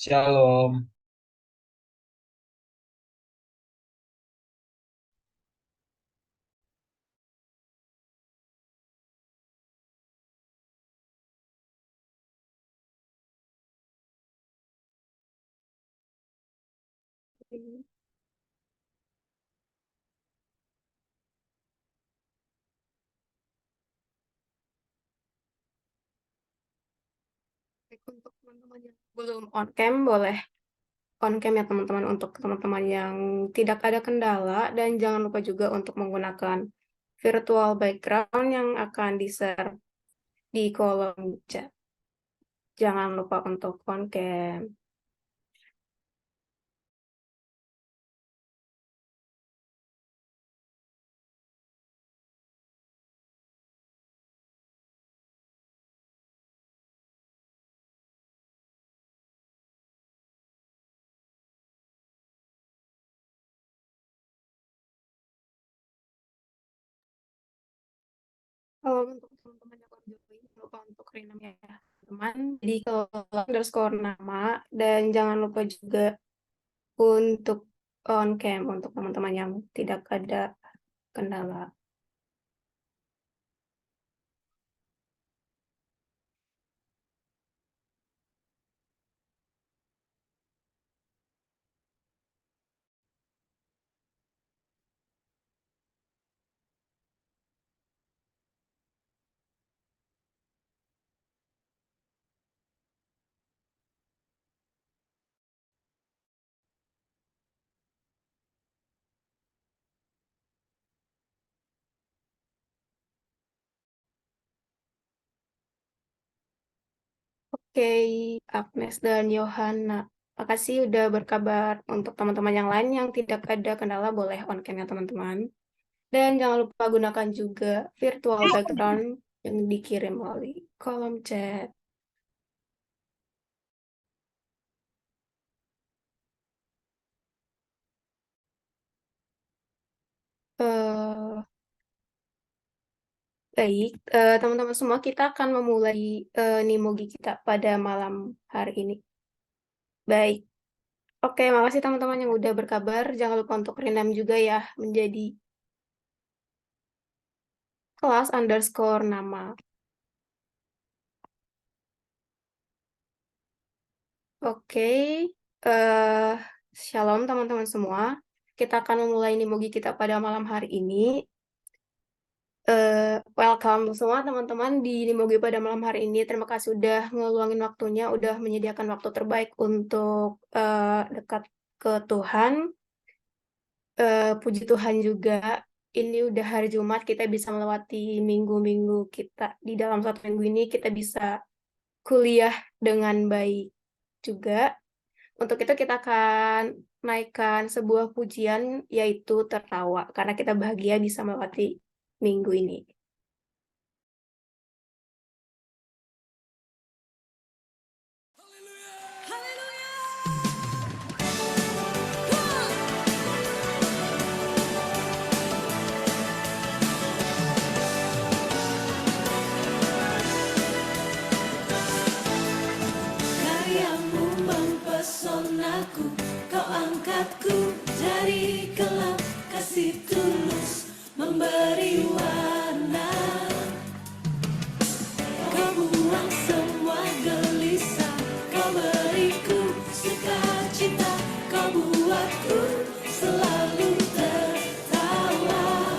Shalom. Untuk teman-teman yang belum on cam, boleh on cam ya teman-teman, untuk teman-teman yang tidak ada kendala, dan jangan lupa juga untuk menggunakan virtual background yang akan di-share di kolom chat. Jangan lupa untuk on cam. Kalau untuk teman-teman yang baru join, jangan lupa untuk renam ya teman. Jadi kalau underscore nama, dan jangan lupa juga untuk on cam untuk teman-teman yang tidak ada kendala. Oke, Agnes dan Yohana. Makasih udah berkabar. Untuk teman-teman yang lain yang tidak ada kendala, boleh on cam ya teman-teman. Dan jangan lupa gunakan juga virtual background yang dikirim melalui kolom chat. Eh, Baik, teman-teman semua, kita akan memulai Nimogi kita pada malam hari ini. Baik, oke, makasih teman-teman yang udah berkabar. Jangan lupa untuk renam juga ya menjadi kelas underscore nama. Oke, eh shalom teman-teman semua. Kita akan memulai Nimogi kita pada malam hari ini. Welcome semua teman-teman di Nimogi pada malam hari ini. Terima kasih udah ngeluangin waktunya, udah menyediakan waktu terbaik untuk dekat ke Tuhan. Puji Tuhan juga, ini udah hari Jumat, kita bisa melewati minggu-minggu kita. Di dalam satu minggu ini kita bisa kuliah dengan baik juga. Untuk itu kita akan naikkan sebuah pujian, yaitu tertawa, karena kita bahagia bisa melewati minggu ini. Karyamu mempesonaku, kau angkatku dari gelap, kasih tulus memberi warna. Kau buang semua gelisah, kau beriku sukacita, kau buatku selalu tertawa.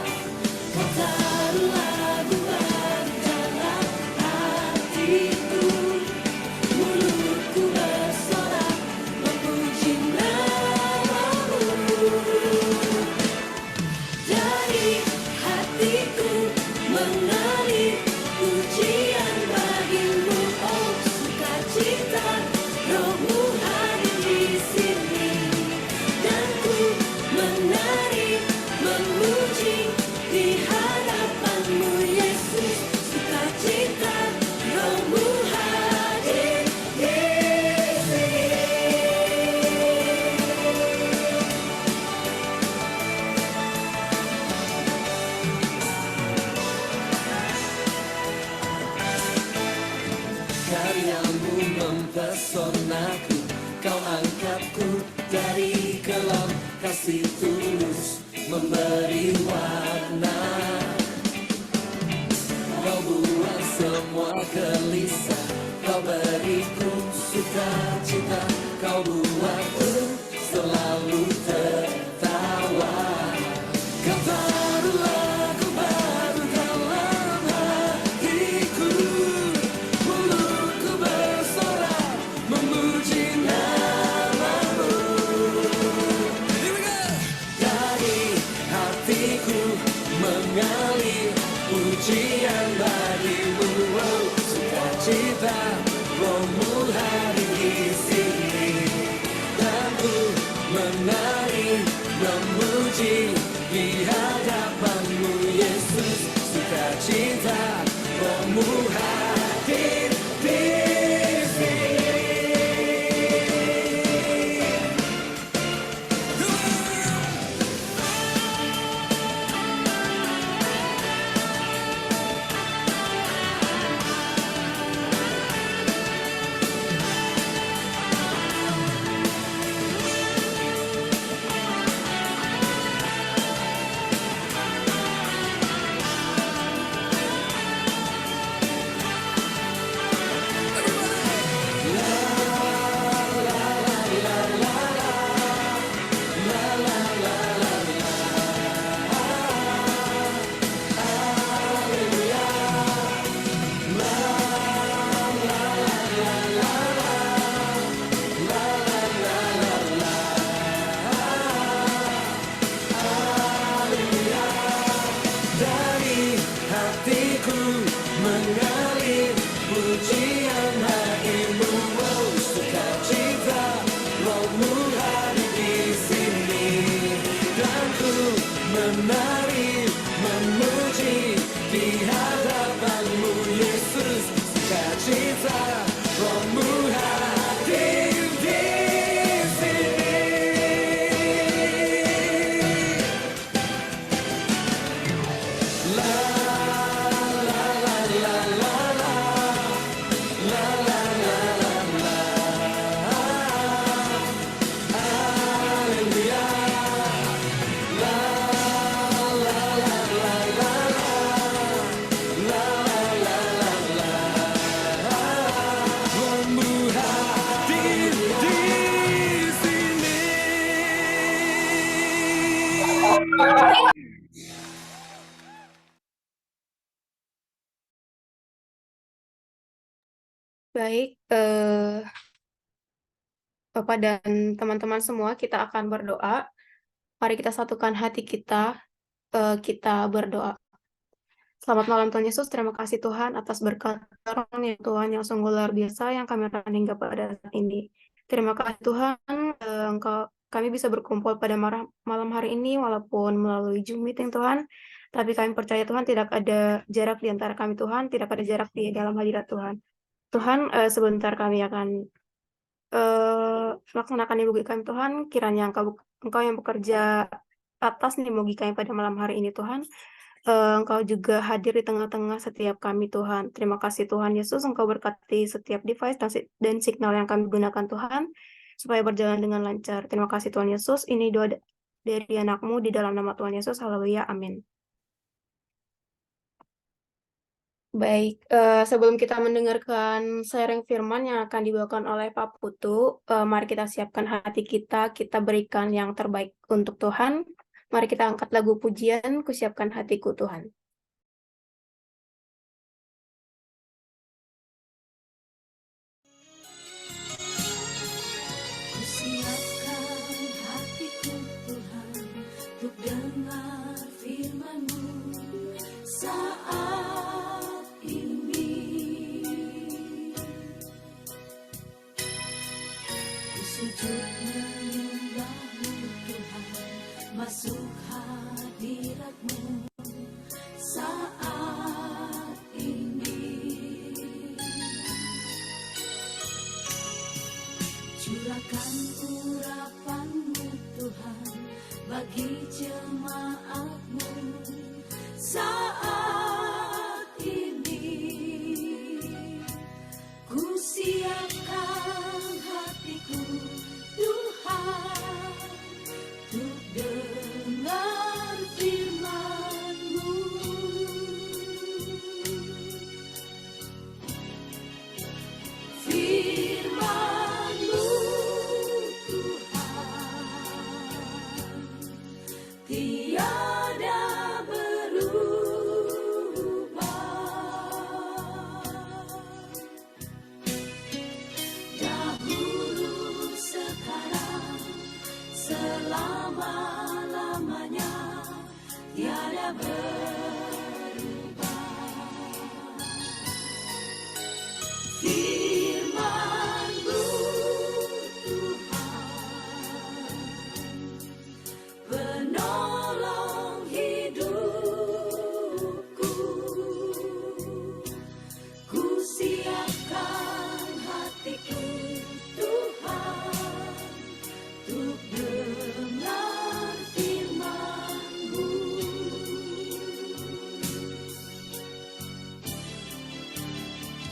Kau taruh lagu baru dalam hatiku, mulutku bersorak memuji namamu. Dari hatiku mengalir pujian bagimu, oh sukacita, rohmu hadir di sini. Dan ku menari memuji di hadapanmu Yesus, sukacita, rohmu hadir di sini. Karyamu mempesonaku, kau semua gelisah. Kau beriku sukacita, kau buatku selalu tertawa. Kau taruh lagu baru dalam hatiku, mulutku bersorak memuji namamu. Here we go. Dari hatiku mengalir pujian bagimu, oh, sukacita rohmu hadir di sini. Dan ku menari memuji di hadapanmu Yesus, sukacita rohmu hadir di sini. Dari hatiku mengalir pujian hadirmu, oh, sukacita rohmu hadir di sini. Dan ku menari memuji di hadapanmu Yesus, sukacita rohmu hadir di sini. Baik, Bapak dan teman-teman semua, kita akan berdoa. Mari kita satukan hati kita, kita berdoa. Selamat malam Tuhan Yesus, terima kasih Tuhan atas berkat karunia Tuhan yang sungguh luar biasa yang kami rasakan hingga pada saat ini. Terima kasih Tuhan, kami bisa berkumpul pada malam hari ini walaupun melalui Zoom meeting Tuhan, tapi kami percaya Tuhan tidak ada jarak di antara kami Tuhan, tidak ada jarak di dalam hadirat Tuhan. Tuhan, sebentar kami akan melaksanakan ibadah kami Tuhan, kiranya Engkau yang bekerja atas ibadah kami pada malam hari ini Tuhan. Engkau juga hadir di tengah-tengah setiap kami Tuhan. Terima kasih Tuhan Yesus, Engkau berkati setiap device dan signal yang kami gunakan Tuhan, supaya berjalan dengan lancar. Terima kasih Tuhan Yesus, ini doa dari anak-Mu di dalam nama Tuhan Yesus, haleluya, amin. Baik, sebelum kita mendengarkan sharing firman yang akan dibawakan oleh Pak Putu, mari kita siapkan hati kita, kita berikan yang terbaik untuk Tuhan. Mari kita angkat lagu pujian, Kusiapkan Hatiku Tuhan. Kusiapkan hatiku Tuhan, untuk dengar firman-Mu saat ini. Ku sujud menyembah-Mu Tuhan, masuk hadirat-Mu saat ini. Curahkan urapan-Mu Tuhan bagi jemaat-Mu saat ini. Ku siapkan hatiku Tuhan, untuk dengar firman-Mu.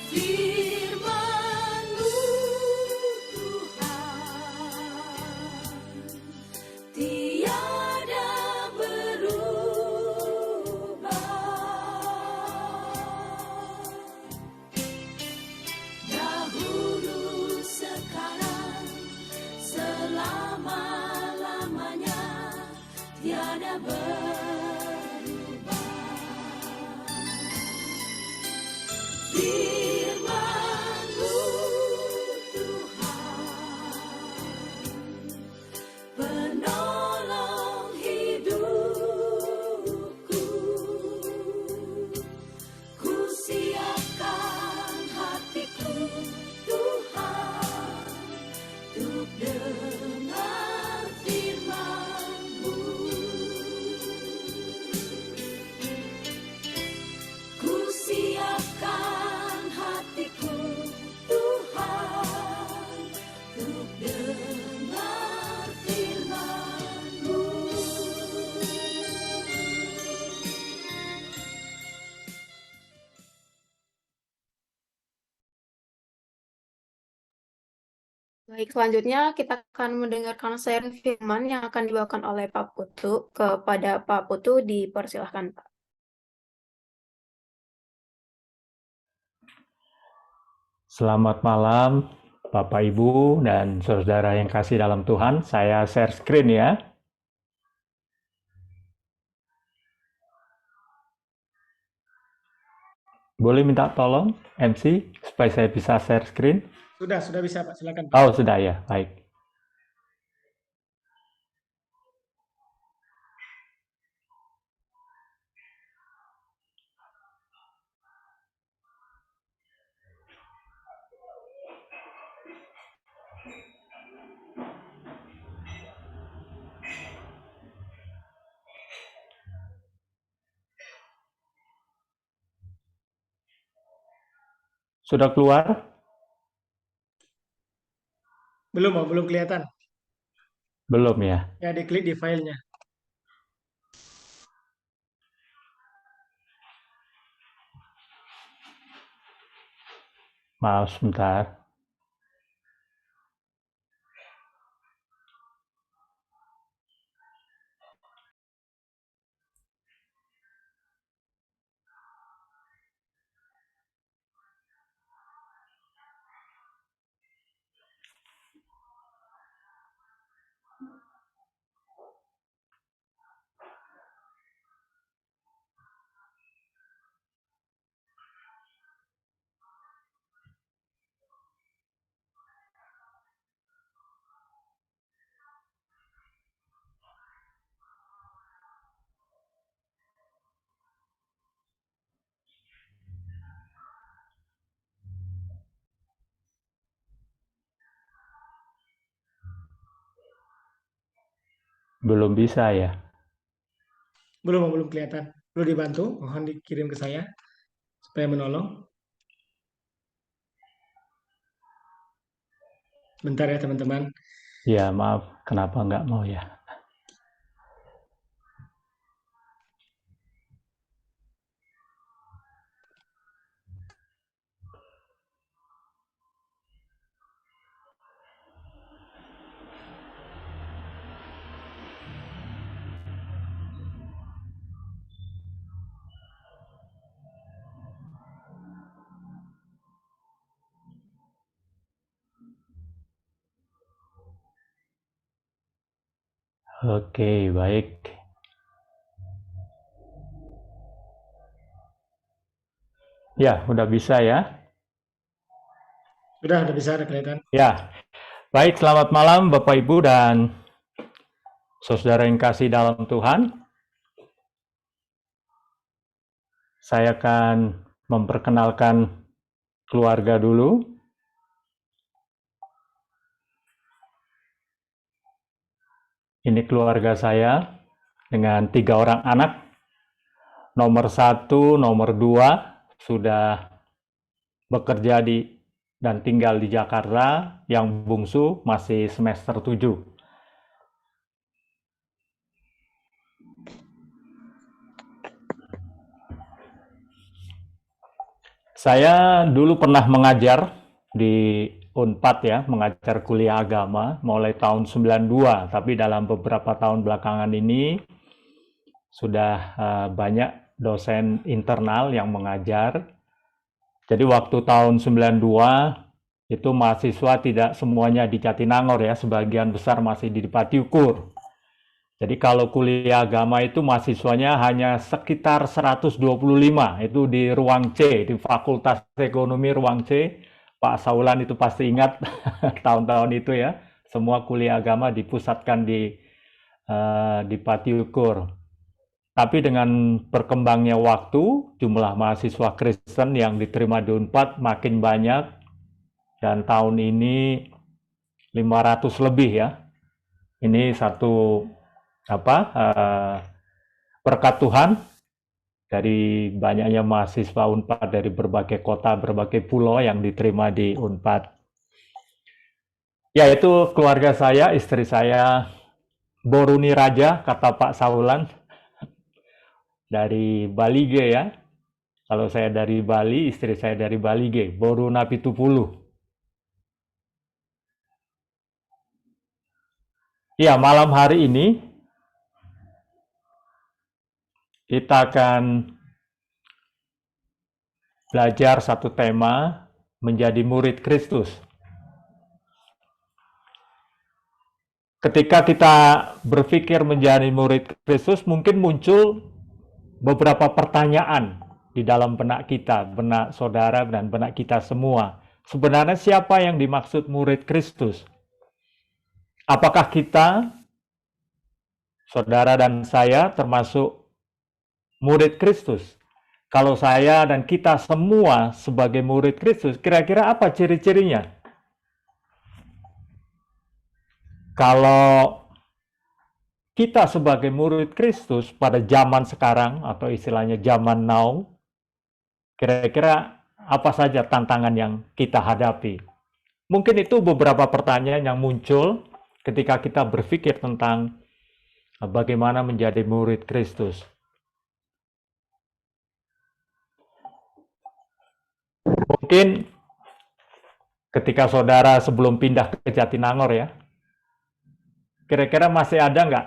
Firman-Mu Tuhan tiada berubah. Dahulu, sekarang, selama-lamanya tiada berubah. Firman-Mu Tuhan, penolong hidupku. Ku siapkan hatiku, Tuhan, untuk dengar firman-Mu. Ku siapkan hatiku, Tuhan, untuk dengar firman-Mu. Baik, selanjutnya kita akan mendengarkan sharing firman yang akan dibawakan oleh Pak Putu. Kepada Pak Putu, dipersilahkan, Pak. Selamat malam, Bapak, Ibu, dan saudara yang kasih dalam Tuhan. Saya share screen ya. Boleh minta tolong, MC, supaya saya bisa share screen? Sudah bisa Pak, silakan Pak. Oh, sudah ya, baik. Sudah keluar? Belum Pak, belum kelihatan. Belum ya. Ya, diklik di filenya. Maaf sebentar. Belum bisa ya. Belum kelihatan. Perlu dibantu, mohon dikirim ke saya supaya menolong. Bentar ya teman-teman. Ya, maaf. Kenapa nggak mau ya? Oke, baik. Ya, udah bisa ya. Sudah bisa, ada kelihatan. Ya, baik. Selamat malam Bapak, Ibu, dan saudara yang kasih dalam Tuhan. Saya akan memperkenalkan keluarga dulu. Ini keluarga saya dengan 3 orang anak. Nomor 1, nomor 2 sudah bekerja dan tinggal di Jakarta. Yang bungsu masih semester 7. Saya dulu pernah mengajar di Unpad ya, mengajar kuliah agama mulai tahun 92, tapi dalam beberapa tahun belakangan ini sudah banyak dosen internal yang mengajar. Jadi waktu tahun 92 itu mahasiswa tidak semuanya di Jatinangor ya, sebagian besar masih di Pati Ukur. Jadi kalau kuliah agama itu mahasiswanya hanya sekitar 125, itu di ruang C, di Fakultas Ekonomi ruang C. Pak Saulan itu pasti ingat tahun-tahun itu ya, semua kuliah agama dipusatkan di Pati Ukur. Tapi dengan berkembangnya waktu, jumlah mahasiswa Kristen yang diterima di Unpad makin banyak, dan tahun ini 500 lebih ya. Ini satu berkat Tuhan dari banyaknya mahasiswa Unpad dari berbagai kota, berbagai pulau yang diterima di Unpad. Ya, itu keluarga saya, istri saya Boruni Raja, kata Pak Saulan, dari Balige ya. Kalau saya dari Bali, istri saya dari Balige, Boruna Pitupulu. Ya, malam hari ini kita akan belajar satu tema, menjadi murid Kristus. Ketika kita berpikir menjadi murid Kristus, mungkin muncul beberapa pertanyaan di dalam benak kita, benak saudara dan benak kita semua. Sebenarnya siapa yang dimaksud murid Kristus? Apakah kita, saudara dan saya, termasuk murid Kristus? Kalau saya dan kita semua sebagai murid Kristus, kira-kira apa ciri-cirinya? Kalau kita sebagai murid Kristus pada zaman sekarang, atau istilahnya zaman now, kira-kira apa saja tantangan yang kita hadapi? Mungkin itu beberapa pertanyaan yang muncul ketika kita berpikir tentang bagaimana menjadi murid Kristus. Mungkin ketika saudara sebelum pindah ke Jatinangor ya, kira-kira masih ada nggak,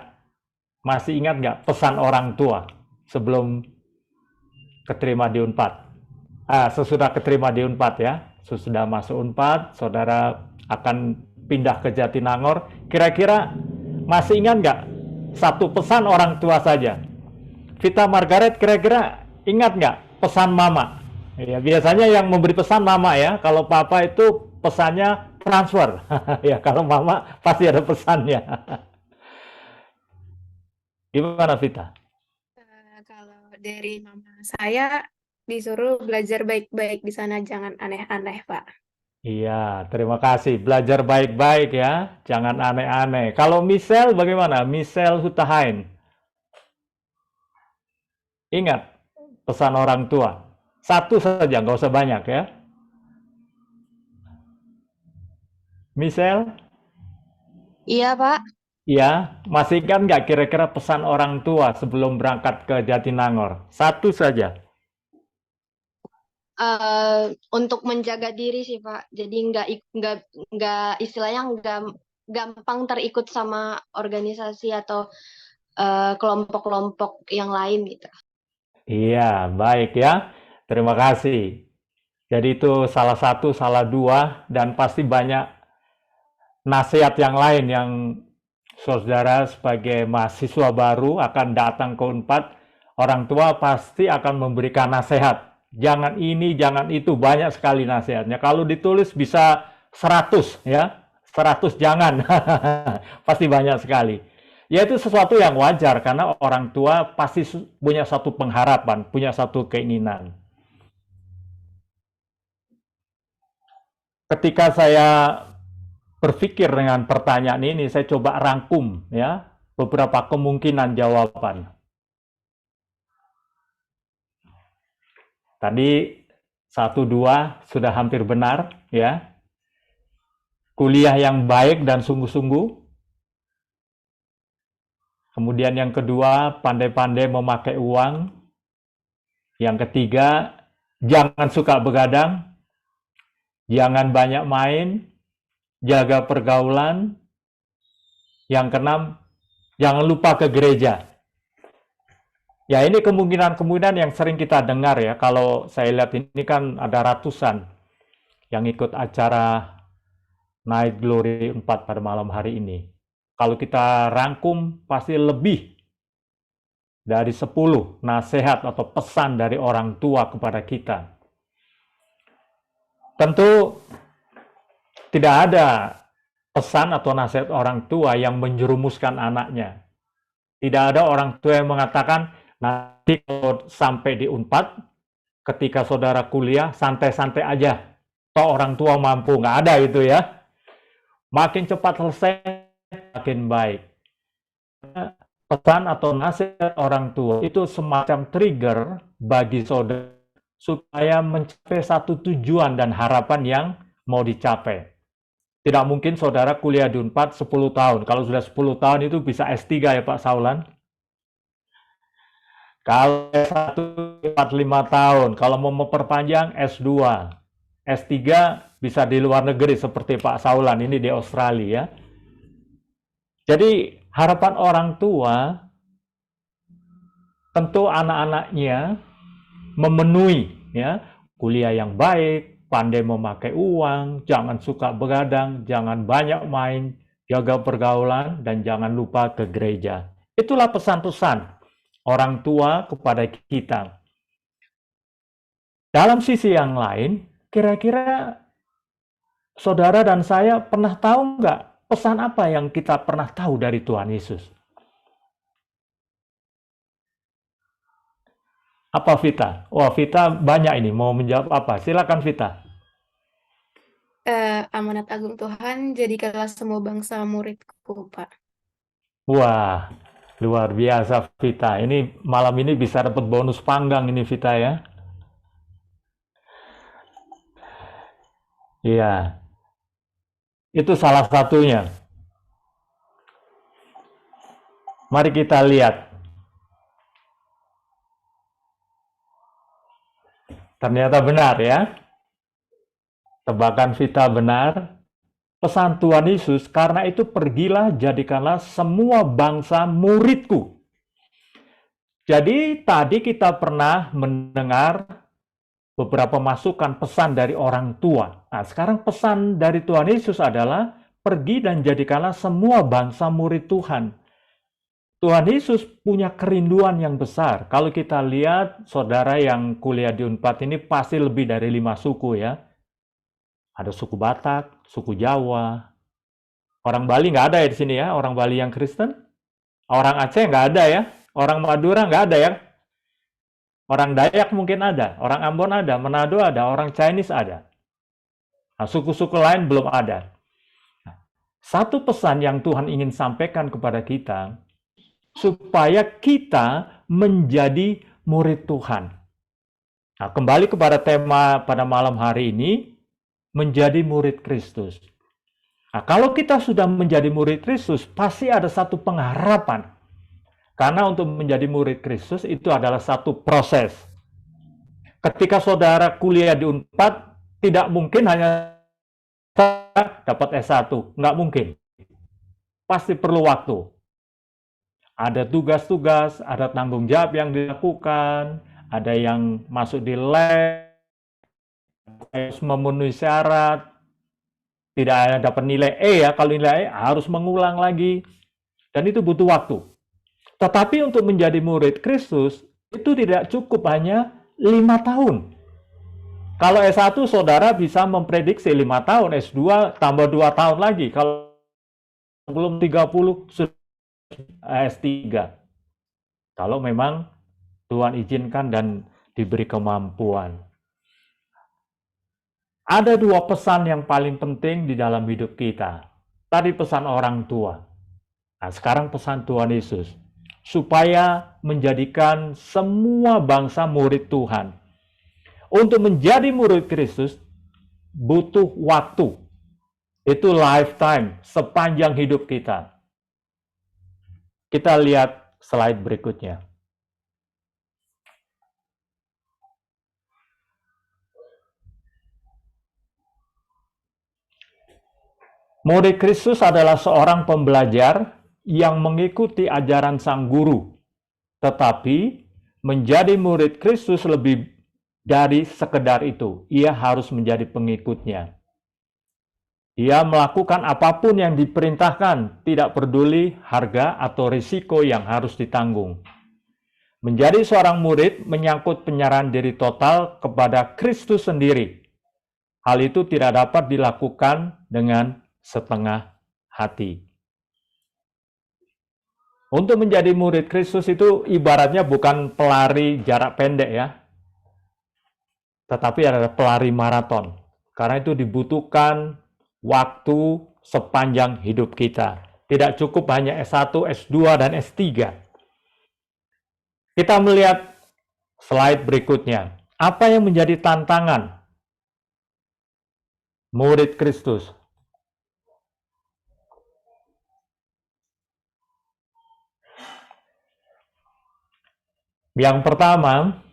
masih ingat nggak pesan orang tua sebelum keterima di Unpad? Sesudah keterima di Unpad ya, sesudah masuk Unpad, saudara akan pindah ke Jatinangor, kira-kira masih ingat nggak satu pesan orang tua saja? Vita Margaret kira-kira ingat nggak pesan mama? Ya, biasanya yang memberi pesan mama ya, kalau papa itu pesannya transfer. Ya, kalau mama pasti ada pesannya. Gimana Vita? Kalau dari mama saya disuruh belajar baik-baik di sana, jangan aneh-aneh, Pak. Iya, terima kasih. Belajar baik-baik ya, jangan aneh-aneh. Kalau Michelle bagaimana? Michelle Hutahain. Ingat pesan orang tua. Satu saja, nggak usah banyak ya. Michelle? Iya, Pak. Iya, masih ingat nggak kira-kira pesan orang tua sebelum berangkat ke Jatinangor? Satu saja. Untuk menjaga diri sih, Pak. Jadi nggak istilahnya nggak gampang terikut sama organisasi atau kelompok-kelompok yang lain gitu. Iya, baik ya. Terima kasih. Jadi itu salah satu, salah dua, dan pasti banyak nasihat yang lain yang saudara sebagai mahasiswa baru akan datang ke Unpad, orang tua pasti akan memberikan nasihat. Jangan ini, jangan itu, banyak sekali nasihatnya. Kalau ditulis bisa 100 ya, 100 jangan. Pasti banyak sekali. Ya itu sesuatu yang wajar karena orang tua pasti punya satu pengharapan, punya satu keinginan. Ketika saya berpikir dengan pertanyaan ini, saya coba rangkum ya beberapa kemungkinan jawaban. Tadi 1-2 sudah hampir benar ya. Kuliah yang baik dan sungguh-sungguh. Kemudian yang kedua, pandai-pandai memakai uang. Yang ketiga, jangan suka begadang, jangan banyak main, jaga pergaulan. Yang keenam, jangan lupa ke gereja. Ya, ini kemungkinan-kemungkinan yang sering kita dengar ya. Kalau saya lihat ini kan ada ratusan yang ikut acara Night Glory 4 pada malam hari ini. Kalau kita rangkum, pasti lebih dari 10 nasihat atau pesan dari orang tua kepada kita. Tentu tidak ada pesan atau nasihat orang tua yang menjerumuskan anaknya. Tidak ada orang tua yang mengatakan, nanti kalau sampai di Unpad, ketika saudara kuliah, santai-santai aja. Toh orang tua mampu, nggak ada itu ya. Makin cepat selesai, makin baik. Pesan atau nasihat orang tua itu semacam trigger bagi saudara supaya mencapai satu tujuan dan harapan yang mau dicapai. Tidak mungkin saudara kuliah di Unpad 10 tahun. Kalau sudah 10 tahun itu bisa S3 ya Pak Saulan. Kalau S1 45 tahun. Kalau mau memperpanjang S2. S3 bisa di luar negeri seperti Pak Saulan ini di Australia. Jadi harapan orang tua tentu anak-anaknya memenuhi ya kuliah yang baik, pandai memakai uang, jangan suka begadang, jangan banyak main, jaga pergaulan, dan jangan lupa ke gereja. Itulah pesan-pesan orang tua kepada kita. Dalam sisi yang lain, kira-kira saudara dan saya pernah tahu nggak pesan apa yang kita pernah tahu dari Tuhan Yesus? Apa Vita? Wah, Vita banyak ini mau menjawab apa? Silakan Vita. Amanat agung Tuhan, jadikanlah semua bangsa muridku, Pak. Wah, luar biasa Vita. Ini malam ini bisa dapat bonus panggang ini Vita ya. Iya. Itu salah satunya. Mari kita lihat. Ternyata benar ya. Tebakan Vita benar. Pesan Tuhan Yesus, karena itu pergilah, jadikanlah semua bangsa muridku. Jadi tadi kita pernah mendengar beberapa masukan pesan dari orang tua. Nah, sekarang pesan dari Tuhan Yesus adalah pergi dan jadikanlah semua bangsa murid Tuhan. Tuhan Yesus punya kerinduan yang besar. Kalau kita lihat saudara yang kuliah di Unpad ini pasti lebih dari 5 suku ya. Ada suku Batak, suku Jawa. Orang Bali nggak ada ya di sini ya, orang Bali yang Kristen. Orang Aceh nggak ada ya. Orang Madura nggak ada ya. Orang Dayak mungkin ada, orang Ambon ada, Manado ada, orang Chinese ada. Nah, suku-suku lain belum ada. Satu pesan yang Tuhan ingin sampaikan kepada kita, supaya kita menjadi murid Tuhan. Nah, kembali kepada tema pada malam hari ini, menjadi murid Kristus. Nah, kalau kita sudah menjadi murid Kristus, pasti ada satu pengharapan. Karena untuk menjadi murid Kristus itu adalah satu proses. Ketika saudara kuliah di Unpad, tidak mungkin hanya dapat S1. Nggak mungkin. Pasti perlu waktu. Ada tugas-tugas, ada tanggung jawab yang dilakukan, ada yang masuk di lab, harus memenuhi syarat, tidak ada dapat nilai E ya, kalau nilai E harus mengulang lagi, dan itu butuh waktu. Tetapi untuk menjadi murid Kristus, itu tidak cukup hanya 5 tahun. Kalau S1 saudara bisa memprediksi 5 tahun, S2 tambah 2 tahun lagi, kalau belum 30 S3. Kalau memang Tuhan izinkan dan diberi kemampuan. Ada 2 pesan yang paling penting di dalam hidup kita. Tadi pesan orang tua. Nah, sekarang pesan Tuhan Yesus. Supaya menjadikan semua bangsa murid Tuhan. Untuk menjadi murid Kristus, butuh waktu. Itu lifetime, sepanjang hidup kita. Kita lihat slide berikutnya. Murid Kristus adalah seorang pembelajar yang mengikuti ajaran sang guru, tetapi menjadi murid Kristus lebih dari sekedar itu. Ia harus menjadi pengikutnya. Ia melakukan apapun yang diperintahkan, tidak peduli harga atau risiko yang harus ditanggung. Menjadi seorang murid menyangkut penyerahan diri total kepada Kristus sendiri. Hal itu tidak dapat dilakukan dengan setengah hati. Untuk menjadi murid Kristus itu ibaratnya bukan pelari jarak pendek ya, tetapi adalah pelari maraton. Karena itu dibutuhkan waktu sepanjang hidup kita. Tidak cukup hanya S1, S2, dan S3. Kita melihat slide berikutnya. Apa yang menjadi tantangan murid Kristus? Yang pertama,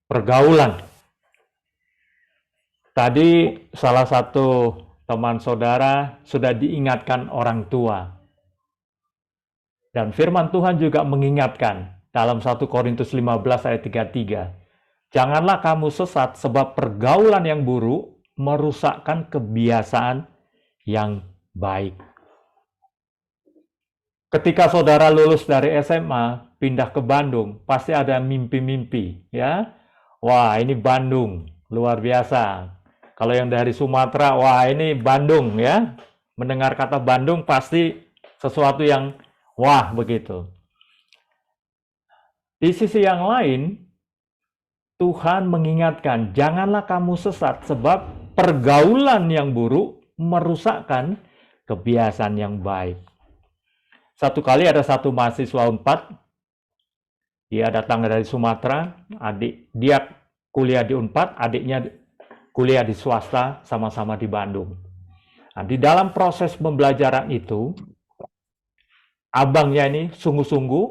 pergaulan. Tadi salah satu teman saudara sudah diingatkan orang tua. Dan firman Tuhan juga mengingatkan dalam 1 Korintus 15 ayat 33. Janganlah kamu sesat sebab pergaulan yang buruk merusakkan kebiasaan yang baik. Ketika saudara lulus dari SMA, pindah ke Bandung, pasti ada mimpi-mimpi, ya. Wah, ini Bandung, luar biasa. Kalau yang dari Sumatera, wah ini Bandung, ya. Mendengar kata Bandung pasti sesuatu yang wah begitu. Di sisi yang lain, Tuhan mengingatkan, janganlah kamu sesat sebab pergaulan yang buruk merusakkan kebiasaan yang baik. Satu kali ada satu mahasiswa Unpad, dia datang dari Sumatera, dia kuliah di Unpad, adiknya kuliah di swasta, sama-sama di Bandung. Nah, di dalam proses pembelajaran itu, abangnya ini sungguh-sungguh,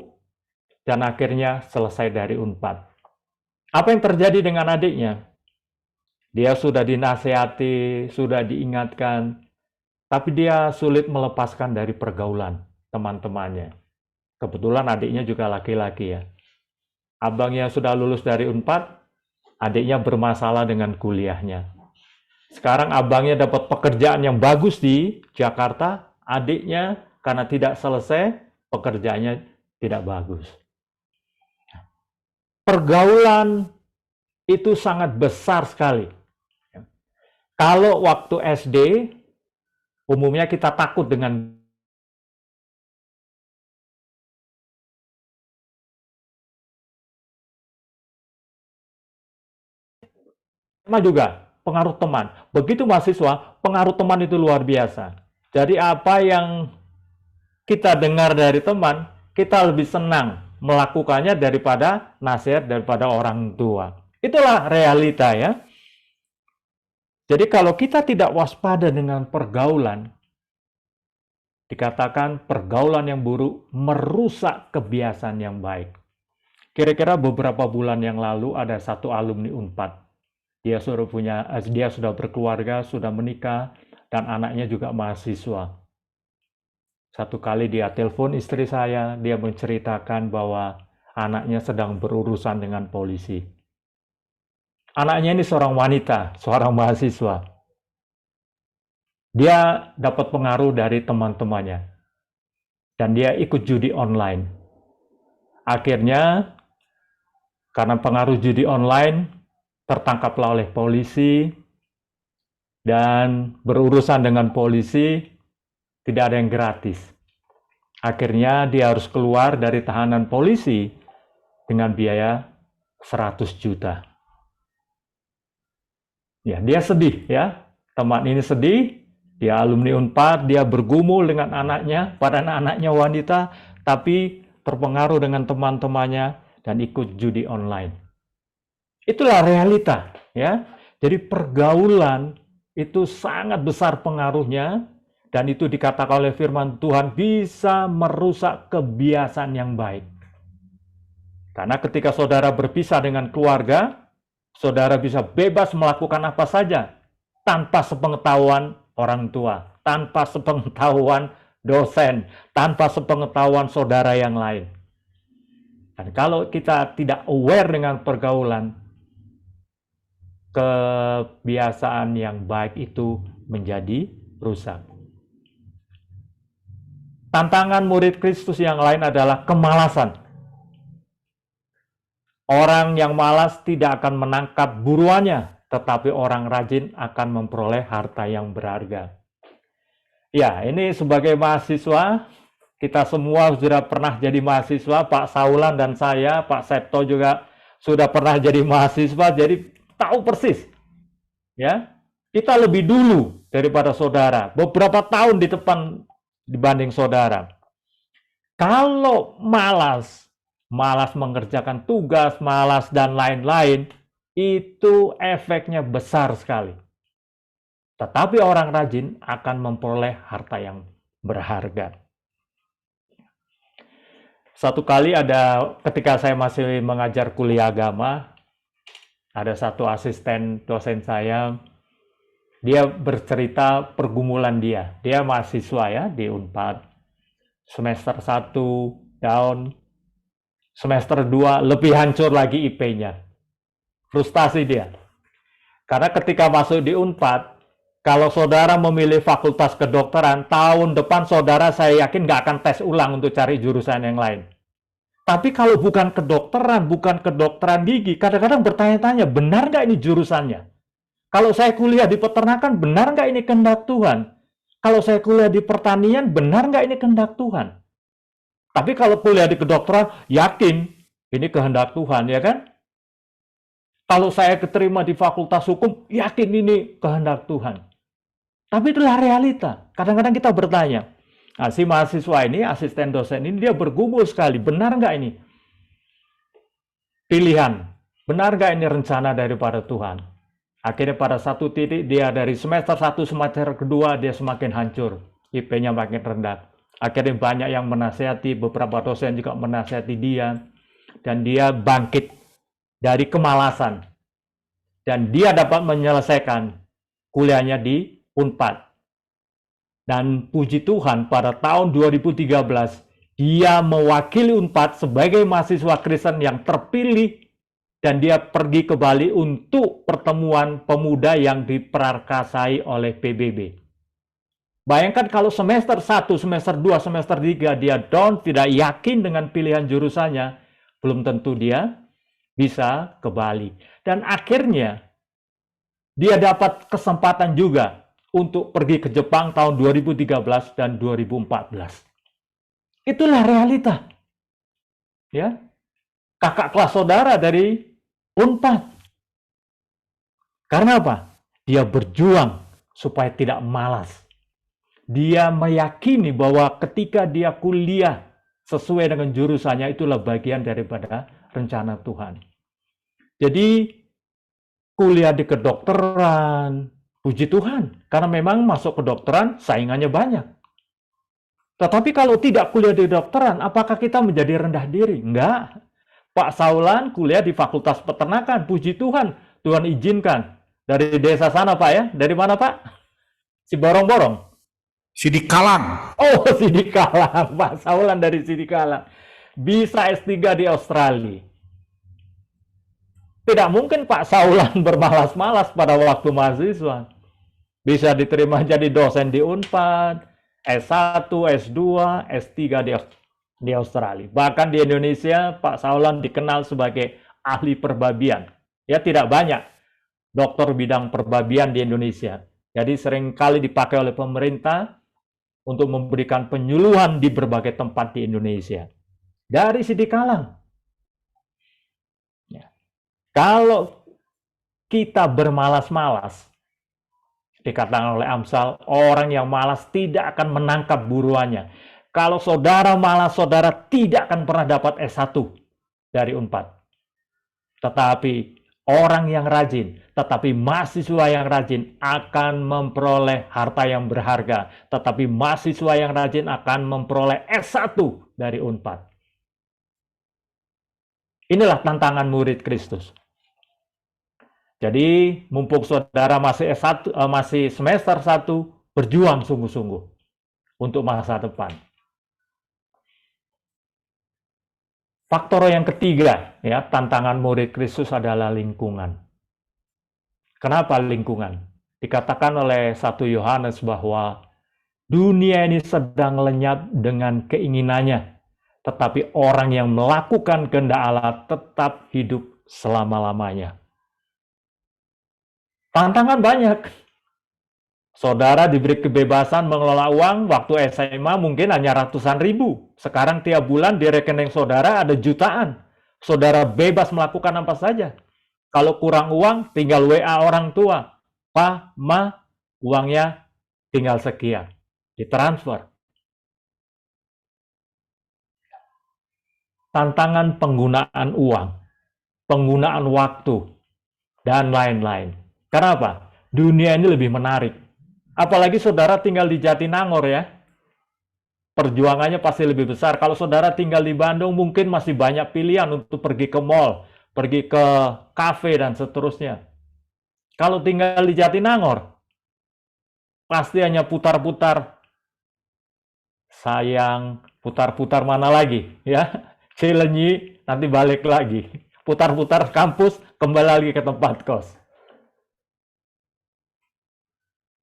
dan akhirnya selesai dari Unpad. Apa yang terjadi dengan adiknya? Dia sudah dinasehati, sudah diingatkan, tapi dia sulit melepaskan dari pergaulan teman-temannya. Kebetulan adiknya juga laki-laki ya. Abangnya sudah lulus dari Unpad, adiknya bermasalah dengan kuliahnya. Sekarang abangnya dapat pekerjaan yang bagus di Jakarta, adiknya karena tidak selesai, pekerjaannya tidak bagus. Pergaulan itu sangat besar sekali. Kalau waktu SD, umumnya kita takut dengan juga pengaruh teman. Begitu mahasiswa, pengaruh teman itu luar biasa. Jadi apa yang kita dengar dari teman, kita lebih senang melakukannya daripada nasihat daripada orang tua. Itulah realita ya. Jadi kalau kita tidak waspada dengan pergaulan, dikatakan pergaulan yang buruk merusak kebiasaan yang baik. Kira-kira beberapa bulan yang lalu ada satu alumni Unpad. Dia sudah berkeluarga, sudah menikah, dan anaknya juga mahasiswa. Satu kali dia telepon istri saya, dia menceritakan bahwa anaknya sedang berurusan dengan polisi. Anaknya ini seorang wanita, seorang mahasiswa. Dia dapat pengaruh dari teman-temannya. Dan dia ikut judi online. Akhirnya, karena pengaruh judi online, tertangkaplah oleh polisi, dan berurusan dengan polisi, tidak ada yang gratis. Akhirnya dia harus keluar dari tahanan polisi dengan biaya 100 juta. Ya, dia sedih ya. Teman ini sedih, dia alumni Unpad, dia bergumul dengan anaknya, padahal anaknya wanita, tapi terpengaruh dengan teman-temannya dan ikut judi online. Itulah realita ya. Jadi pergaulan itu sangat besar pengaruhnya, dan itu dikatakan oleh firman Tuhan bisa merusak kebiasaan yang baik. Karena ketika saudara berpisah dengan keluarga, saudara bisa bebas melakukan apa saja tanpa sepengetahuan orang tua. tanpa sepengetahuan dosen, tanpa sepengetahuan saudara yang lain. Dan kalau kita tidak aware dengan pergaulan, kebiasaan yang baik itu menjadi rusak. Tantangan murid Kristus yang lain adalah kemalasan. Orang yang malas tidak akan menangkap buruannya, tetapi orang rajin akan memperoleh harta yang berharga. Ya, ini sebagai mahasiswa, kita semua sudah pernah jadi mahasiswa, Pak Saulan dan saya, Pak Septo juga sudah pernah jadi mahasiswa, jadi tahu persis. Ya, kita lebih dulu daripada saudara, beberapa tahun di depan dibanding saudara. Kalau malas mengerjakan tugas, malas dan lain-lain, itu efeknya besar sekali. Tetapi orang rajin akan memperoleh harta yang berharga. Satu kali ketika saya masih mengajar kuliah agama, ada satu asisten dosen saya, dia bercerita pergumulan dia. Dia mahasiswa ya di Unpad. Semester 1 down, semester 2 lebih hancur lagi IP-nya. Frustasi dia. Karena ketika masuk di Unpad, kalau saudara memilih fakultas kedokteran, tahun depan saudara saya yakin nggak akan tes ulang untuk cari jurusan yang lain. Tapi kalau bukan kedokteran gigi, kadang-kadang bertanya-tanya, benar nggak ini jurusannya? Kalau saya kuliah di peternakan, benar nggak ini kehendak Tuhan? Kalau saya kuliah di pertanian, benar nggak ini kehendak Tuhan? Tapi kalau kuliah di kedokteran, yakin ini kehendak Tuhan, ya kan? Kalau saya keterima di fakultas hukum, yakin ini kehendak Tuhan. Tapi itulah realita. Kadang-kadang kita bertanya, nah, si mahasiswa ini, asisten dosen ini, dia bergumul sekali. Benar nggak ini pilihan? Benar nggak ini rencana daripada Tuhan? Akhirnya pada satu titik, dia dari semester 1, semester kedua, dia semakin hancur. IP-nya makin rendah. Akhirnya banyak yang menasihati, beberapa dosen juga menasihati dia. Dan dia bangkit dari kemalasan. Dan dia dapat menyelesaikan kuliahnya di Unpad. Dan puji Tuhan, pada tahun 2013, dia mewakili Unpad sebagai mahasiswa Kristen yang terpilih, dan dia pergi ke Bali untuk pertemuan pemuda yang diperakasai oleh PBB. Bayangkan kalau semester 1, semester 2, semester 3, dia down, tidak yakin dengan pilihan jurusannya, belum tentu dia bisa ke Bali. Dan akhirnya, dia dapat kesempatan juga untuk pergi ke Jepang tahun 2013 dan 2014. Itulah realita. Ya. Kakak kelas saudara dari Unpad. Karena apa? Dia berjuang supaya tidak malas. Dia meyakini bahwa ketika dia kuliah sesuai dengan jurusannya, itulah bagian daripada rencana Tuhan. Jadi, kuliah di kedokteran, puji Tuhan, karena memang masuk kedokteran saingannya banyak. Tetapi kalau tidak kuliah di kedokteran, apakah kita menjadi rendah diri? Enggak. Pak Saulan kuliah di Fakultas Peternakan, puji Tuhan, Tuhan izinkan. Dari desa sana Pak ya, dari mana Pak? Siborong-borong. Sidikalang. Oh, Sidikalang, Pak Saulan dari Sidikalang. Bisa S3 di Australia. Tidak mungkin Pak Saulan bermalas-malas pada waktu mahasiswa. Bisa diterima jadi dosen di Unpad, S1, S2, S3 di Australia. Bahkan di Indonesia, Pak Saulan dikenal sebagai ahli perbabian. Ya, tidak banyak dokter bidang perbabian di Indonesia. Jadi seringkali dipakai oleh pemerintah untuk memberikan penyuluhan di berbagai tempat di Indonesia. Dari Sidikalang. Ya. Kalau kita bermalas-malas, dikatakan oleh Amsal, orang yang malas tidak akan menangkap buruannya. Kalau saudara malas, saudara tidak akan pernah dapat S1 dari Unpad. Tetapi orang yang rajin, tetapi mahasiswa yang rajin akan memperoleh harta yang berharga. Tetapi mahasiswa yang rajin akan memperoleh S1 dari Unpad. Inilah tantangan murid Kristus. Jadi, mumpung saudara masih S1, masih semester 1, berjuang sungguh-sungguh untuk masa depan. Faktor yang ketiga, ya, tantangan murid Kristus adalah lingkungan. Kenapa lingkungan? Dikatakan oleh 1 Yohanes bahwa dunia ini sedang lenyap dengan keinginannya, tetapi orang yang melakukan kehendak Allah tetap hidup selama-lamanya. Tantangan banyak. Saudara diberi kebebasan mengelola uang waktu SMA mungkin hanya ratusan ribu. Sekarang tiap bulan di rekening saudara ada jutaan. Saudara bebas melakukan apa saja. Kalau kurang uang, tinggal WA orang tua. Pa, ma, uangnya tinggal sekian. Ditransfer. Tantangan penggunaan uang, penggunaan waktu, dan lain-lain. Kenapa? Dunia ini lebih menarik. Apalagi saudara tinggal di Jatinangor ya. Perjuangannya pasti lebih besar. Kalau saudara tinggal di Bandung mungkin masih banyak pilihan untuk pergi ke mall, pergi ke kafe dan seterusnya. Kalau tinggal di Jatinangor, pasti hanya putar-putar. Sayang, putar-putar mana lagi ya? Cilenyi, nanti balik lagi. Putar-putar kampus, kembali lagi ke tempat kos.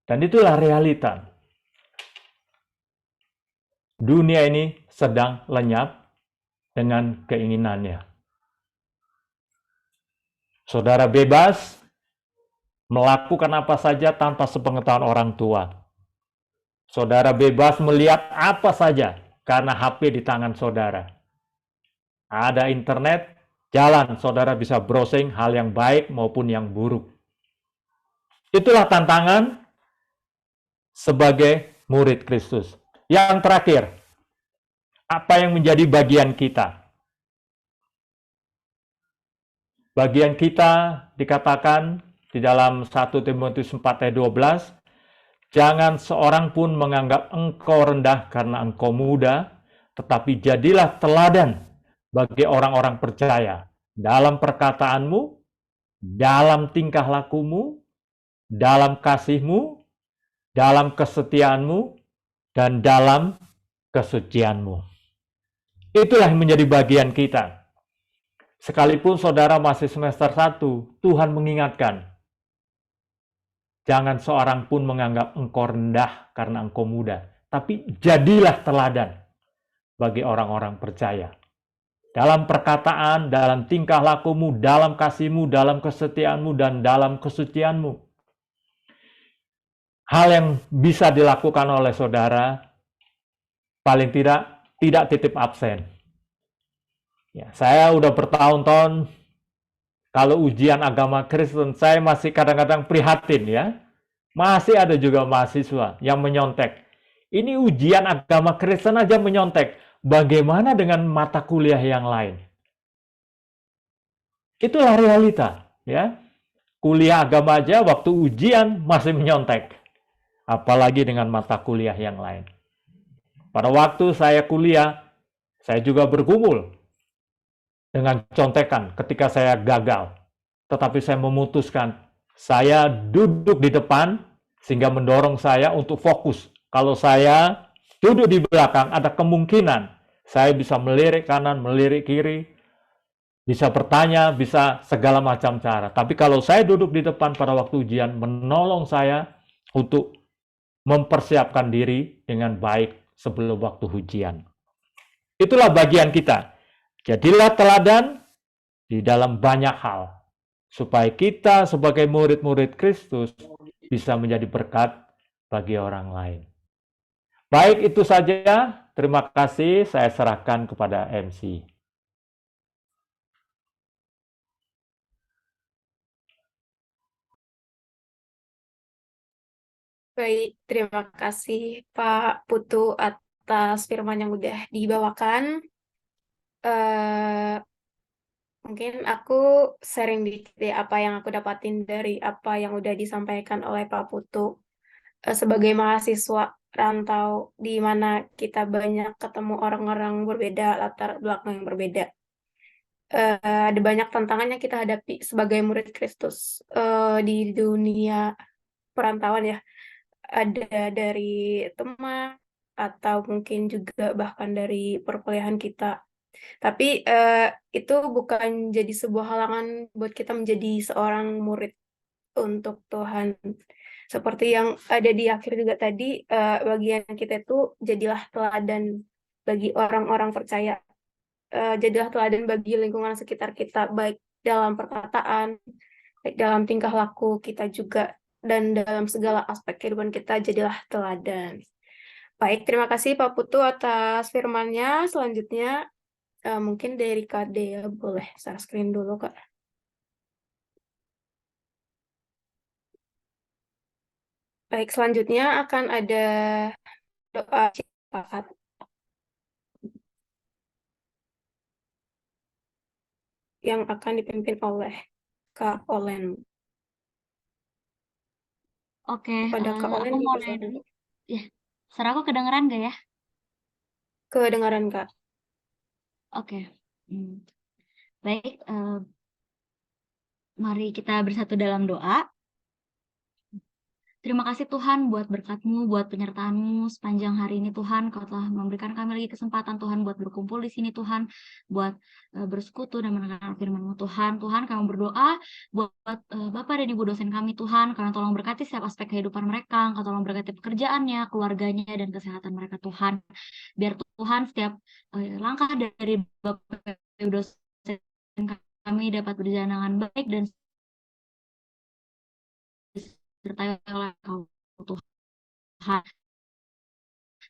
Dan itulah realita. Dunia ini sedang lenyap dengan keinginannya. Saudara bebas melakukan apa saja tanpa sepengetahuan orang tua. Saudara bebas melihat apa saja karena HP di tangan saudara. Ada internet, jalan saudara bisa browsing hal yang baik maupun yang buruk. Itulah tantangan sebagai murid Kristus. Yang terakhir, apa yang menjadi bagian kita? Bagian kita dikatakan di dalam 1 Timotius 4 ayat 12, jangan seorang pun menganggap engkau rendah karena engkau muda, tetapi jadilah teladan bagi orang-orang percaya dalam perkataanmu, dalam tingkah lakumu, dalam kasihmu, dalam kesetiaanmu, dan dalam kesucianmu. Itulah yang menjadi bagian kita. Sekalipun saudara masih semester 1, Tuhan mengingatkan, jangan seorang pun menganggap engkau rendah karena engkau muda, tapi jadilah teladan bagi orang-orang percaya. Dalam perkataan, dalam tingkah lakumu, dalam kasihmu, dalam kesetiaanmu, dan dalam kesucianmu. Hal yang bisa dilakukan oleh saudara, paling tidak titip absen. Ya, saya udah bertahun-tahun, kalau ujian agama Kristen, saya masih kadang-kadang prihatin ya. Masih ada juga mahasiswa yang menyontek. Ini ujian agama Kristen aja menyontek. Bagaimana dengan mata kuliah yang lain? Itulah realita, ya. Kuliah agama aja waktu ujian masih menyontek. Apalagi dengan mata kuliah yang lain. Pada waktu saya kuliah, saya juga bergumul dengan contekan ketika saya gagal. Tetapi saya memutuskan, saya duduk di depan sehingga mendorong saya untuk fokus. Kalau saya duduk di belakang, ada kemungkinan saya bisa melirik kanan, melirik kiri, bisa bertanya, bisa segala macam cara. Tapi kalau saya duduk di depan pada waktu ujian, menolong saya untuk mempersiapkan diri dengan baik sebelum waktu ujian. Itulah bagian kita. Jadilah teladan di dalam banyak hal, supaya kita sebagai murid-murid Kristus bisa menjadi berkat bagi orang lain. Baik, itu saja. Terima kasih. Saya serahkan kepada MC. Baik, terima kasih Pak Putu atas firman yang udah dibawakan. Mungkin aku sharing dikit ya apa yang aku dapatin dari apa yang udah disampaikan oleh Pak Putu. Sebagai mahasiswa rantau di mana kita banyak ketemu orang-orang berbeda, latar belakang yang berbeda. Ada banyak tantangan yang kita hadapi sebagai murid Kristus di dunia perantauan ya. ada dari teman atau mungkin juga bahkan dari perkuliahan kita. Tapi itu bukan jadi sebuah halangan buat kita menjadi seorang murid untuk Tuhan. Seperti yang ada di akhir juga tadi, bagian kita itu jadilah teladan bagi orang-orang percaya. Jadilah teladan bagi lingkungan sekitar kita, baik dalam perkataan, baik dalam tingkah laku kita juga, dan dalam segala aspek kehidupan kita jadilah teladan. Baik, terima kasih Pak Putu atas firman-Nya. Selanjutnya mungkin dari Kak Dea, boleh share screen dulu Kak. Baik, selanjutnya akan ada doa syafaat yang akan dipimpin oleh Kak Olen. Oke, Pada Kak Olen aku mau nanya dipersilakan. dulu. Ya, suara aku kedengeran gak ya? Kedengaran Kak. Oke. Baik, mari kita bersatu dalam doa. Terima kasih Tuhan buat berkat-Mu, buat penyertaan-Mu sepanjang hari ini Tuhan. Kau telah memberikan kami lagi kesempatan Tuhan buat berkumpul di sini Tuhan, buat bersekutu dan mendengarkan firman-Mu Tuhan. Tuhan, kami berdoa buat Bapak dan Ibu dosen kami Tuhan. Kau tolong berkati setiap aspek kehidupan mereka. Kau tolong berkati pekerjaannya, keluarganya, dan kesehatan mereka Tuhan. Biar Tuhan setiap langkah dari Bapak dan Ibu dosen kami dapat berjalan dengan baik dan disertai oleh Kau Tuhan.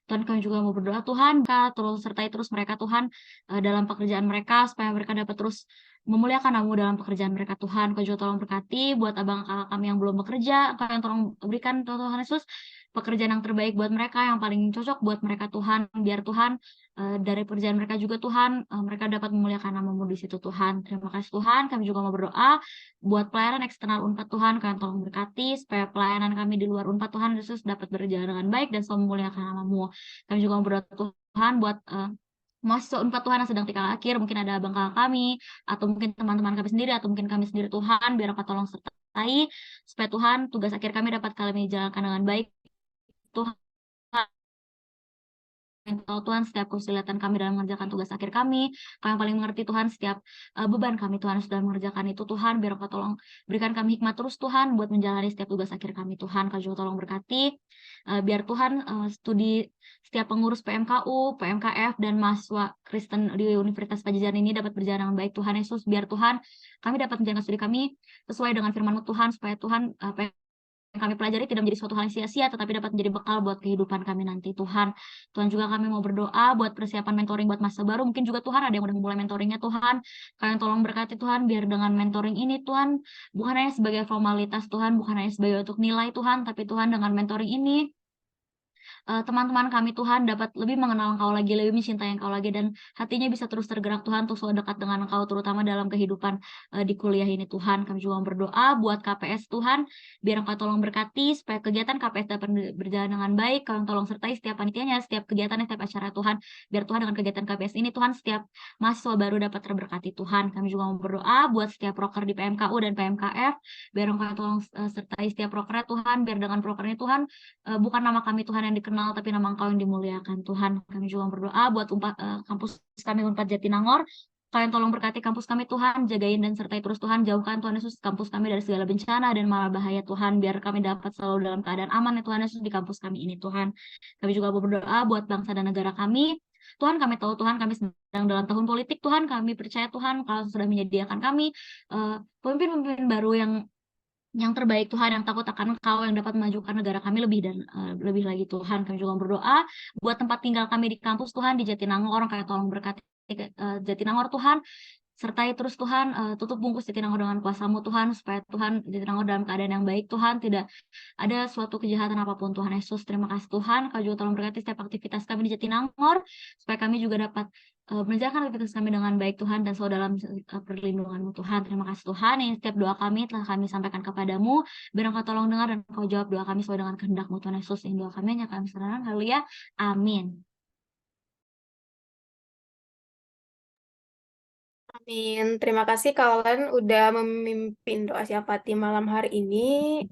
Tuhan, kami juga mau berdoa Tuhan, terus sertai terus mereka Tuhan dalam pekerjaan mereka, supaya mereka dapat terus memuliakan Nama-Mu dalam pekerjaan mereka Tuhan. Kau juga tolong berkati buat abang kakak kami yang belum bekerja, Kau yang tolong berikan Tuhan Yesus pekerjaan yang terbaik buat mereka, yang paling cocok buat mereka Tuhan. Biar Tuhan dari pekerjaan mereka juga Tuhan, mereka dapat memuliakan Nama-Mu di situ Tuhan. Terima kasih Tuhan, kami juga mau berdoa buat pelayanan eksternal Unpad Tuhan, kalian tolong berkati supaya pelayanan kami di luar Unpad Tuhan Yesus dapat berjalan dengan baik dan selalu memuliakan Nama-Mu. Kami juga mau berdoa Tuhan buat mahasiswa Unpad Tuhan yang sedang tingkat akhir, mungkin ada abang kakak kami, atau mungkin teman-teman kami sendiri, atau mungkin kami sendiri Tuhan, biar Engkau tolong sertai, supaya Tuhan tugas akhir kami dapat kami jalankan dengan baik. Tuhan, Tuhan, setiap kesulitan kami dalam mengerjakan tugas akhir kami, Kau yang paling mengerti Tuhan setiap beban kami Tuhan sudah mengerjakan itu Tuhan, biar Kau tolong berikan kami hikmat terus Tuhan buat menjalani setiap tugas akhir kami Tuhan. Kau juga tolong berkati biar Tuhan studi setiap pengurus PMKU, PMKF dan mahasiswa Kristen di Universitas Pajajaran ini dapat berjalan dengan baik Tuhan Yesus, biar Tuhan kami dapat menjalankan studi kami sesuai dengan firman-Mu Tuhan, supaya Tuhan apa yang kami pelajari tidak menjadi suatu hal yang sia-sia, tetapi dapat menjadi bekal buat kehidupan kami nanti Tuhan. Tuhan, juga kami mau berdoa buat persiapan mentoring buat masa baru. Mungkin juga Tuhan ada yang udah memulai mentoringnya Tuhan. Kalian tolong berkati Tuhan, biar dengan mentoring ini Tuhan, bukan hanya sebagai formalitas Tuhan, bukan hanya sebagai untuk nilai Tuhan, tapi Tuhan dengan mentoring ini teman-teman kami Tuhan dapat lebih mengenal Engkau lagi, lebih mencintai Engkau lagi, dan hatinya bisa terus tergerak Tuhan untuk selalu dekat dengan Engkau, terutama dalam kehidupan di kuliah ini Tuhan. Kami juga berdoa buat KPS Tuhan, biar Engkau tolong berkati supaya kegiatan KPS dapat berjalan dengan baik. Kau tolong sertai setiap panitianya, setiap kegiatannya, setiap acara Tuhan, biar Tuhan dengan kegiatan KPS ini Tuhan setiap mahasiswa baru dapat terberkati Tuhan. Kami juga mau berdoa buat setiap proker di PMKU dan PMKF, biar Engkau tolong sertai setiap prokernya Tuhan, biar dengan prokernya Tuhan bukan nama kami Tuhan yang dikenal, tapi nama Engkau yang dimuliakan Tuhan. Kami juga berdoa buat kampus kami Unpad Jatinangor. Kalian tolong berkati kampus kami Tuhan, jagain dan sertai terus Tuhan, jauhkan Tuhan Yesus kampus kami dari segala bencana dan malah bahaya Tuhan, biar kami dapat selalu dalam keadaan aman ya Tuhan Yesus di kampus kami ini Tuhan. Kami juga berdoa buat bangsa dan negara kami. Tuhan, kami tahu Tuhan kami sedang dalam tahun politik Tuhan, kami percaya Tuhan kalau sudah menyediakan kami pemimpin-pemimpin baru yang terbaik Tuhan, yang takut akan Engkau, yang dapat memajukan negara kami lebih dan lebih lagi Tuhan. Kami juga berdoa buat tempat tinggal kami di kampus Tuhan, di Jatinangor. Kami tolong berkati Jatinangor Tuhan, sertai terus Tuhan, tutup bungkus Jatinangor dengan kuasa-Mu Tuhan, supaya Tuhan Jatinangor dalam keadaan yang baik Tuhan, tidak ada suatu kejahatan apapun Tuhan Yesus. Terima kasih Tuhan, Kau juga tolong berkati setiap aktivitas kami di Jatinangor, supaya kami juga dapat menjalankan aktivitas kami dengan baik Tuhan, dan selalu dalam perlindungan-Mu Tuhan. Terima kasih Tuhan, yang setiap doa kami telah kami sampaikan kepadamu, biar Engkau tolong dengar dan Engkau jawab doa kami sesuai dengan kehendak-Mu Tuhan Yesus. Ini doa kami hanya kami serahkan. Haleluya, amin. Amin. Terima kasih kalian udah memimpin doa Syafati malam hari ini.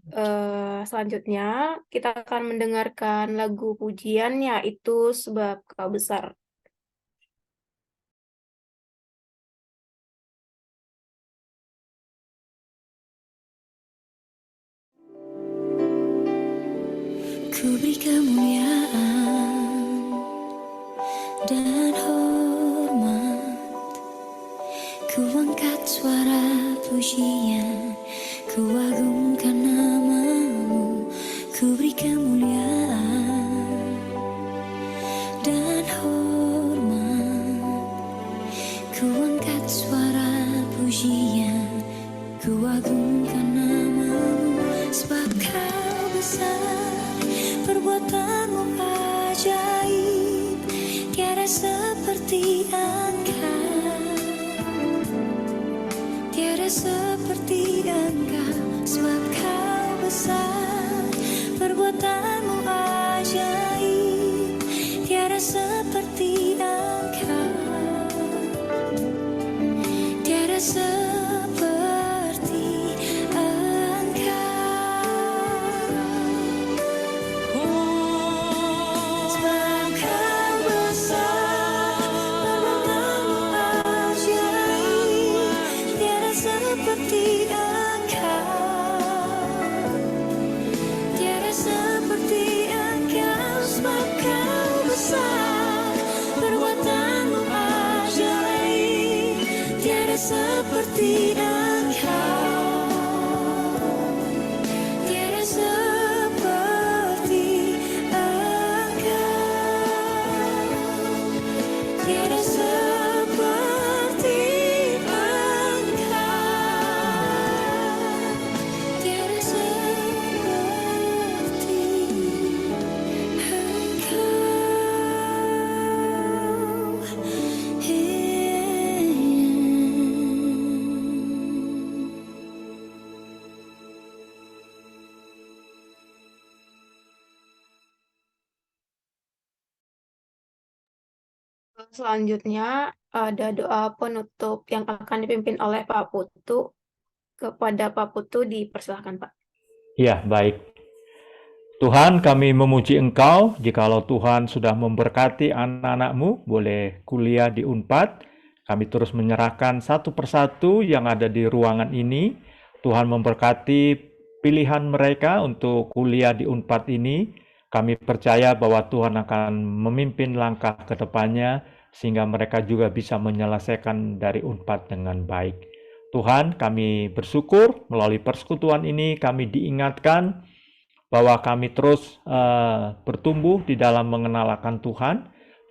Selanjutnya kita akan mendengarkan lagu pujian yaitu Sebab Kau Besar. Ku beri kemuliaan dan hormat, ku angkat suara pujian, ku agungkan namamu. Ku beri kemuliaan dan hormat, ku angkat suara pujian, ku agungkan namamu. Sebab Kau besar, perbuatanmu ajaib, tiada seperti Engkau, tiada seperti Engkau. Sebab Kau besar, perbuatanmu ajaib, tiada seperti Engkau, tiada seperti Engkau. Sebab Kau besar, perbuatanmu ajaib, tiada seperti Engkau, tiada seperti Engkau. Sebab Kau besar, perbuatanmu ajaib, tiada seperti Engkau, tiada seperti Engkau, tiada seperti Engkau, tiada Selanjutnya ada doa penutup yang akan dipimpin oleh Pak Putu. Kepada Pak Putu dipersilahkan, Pak. Ya, baik. Tuhan, kami memuji Engkau, jikalau Tuhan sudah memberkati anak-anak-Mu, boleh kuliah di Unpad. Kami terus menyerahkan satu persatu yang ada di ruangan ini. Tuhan memberkati pilihan mereka untuk kuliah di Unpad ini. Kami percaya bahwa Tuhan akan memimpin langkah ke depannya, sehingga mereka juga bisa menyelesaikan dari Unpad dengan baik. Tuhan, kami bersyukur melalui persekutuan ini kami diingatkan bahwa kami terus bertumbuh di dalam mengenal akan Tuhan,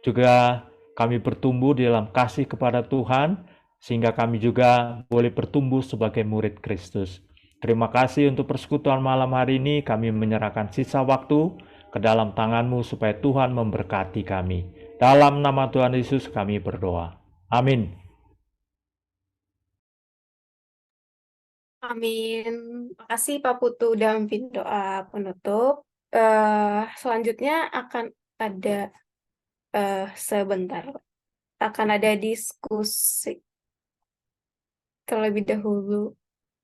juga kami bertumbuh di dalam kasih kepada Tuhan, sehingga kami juga boleh bertumbuh sebagai murid Kristus. Terima kasih untuk persekutuan malam hari ini, kami menyerahkan sisa waktu ke dalam tangan-Mu supaya Tuhan memberkati kami. Dalam nama Tuhan Yesus kami berdoa. Amin. Amin. Makasih Pak Putu udah memimpin doa penutup. Selanjutnya akan ada sebentar. Akan ada diskusi terlebih dahulu.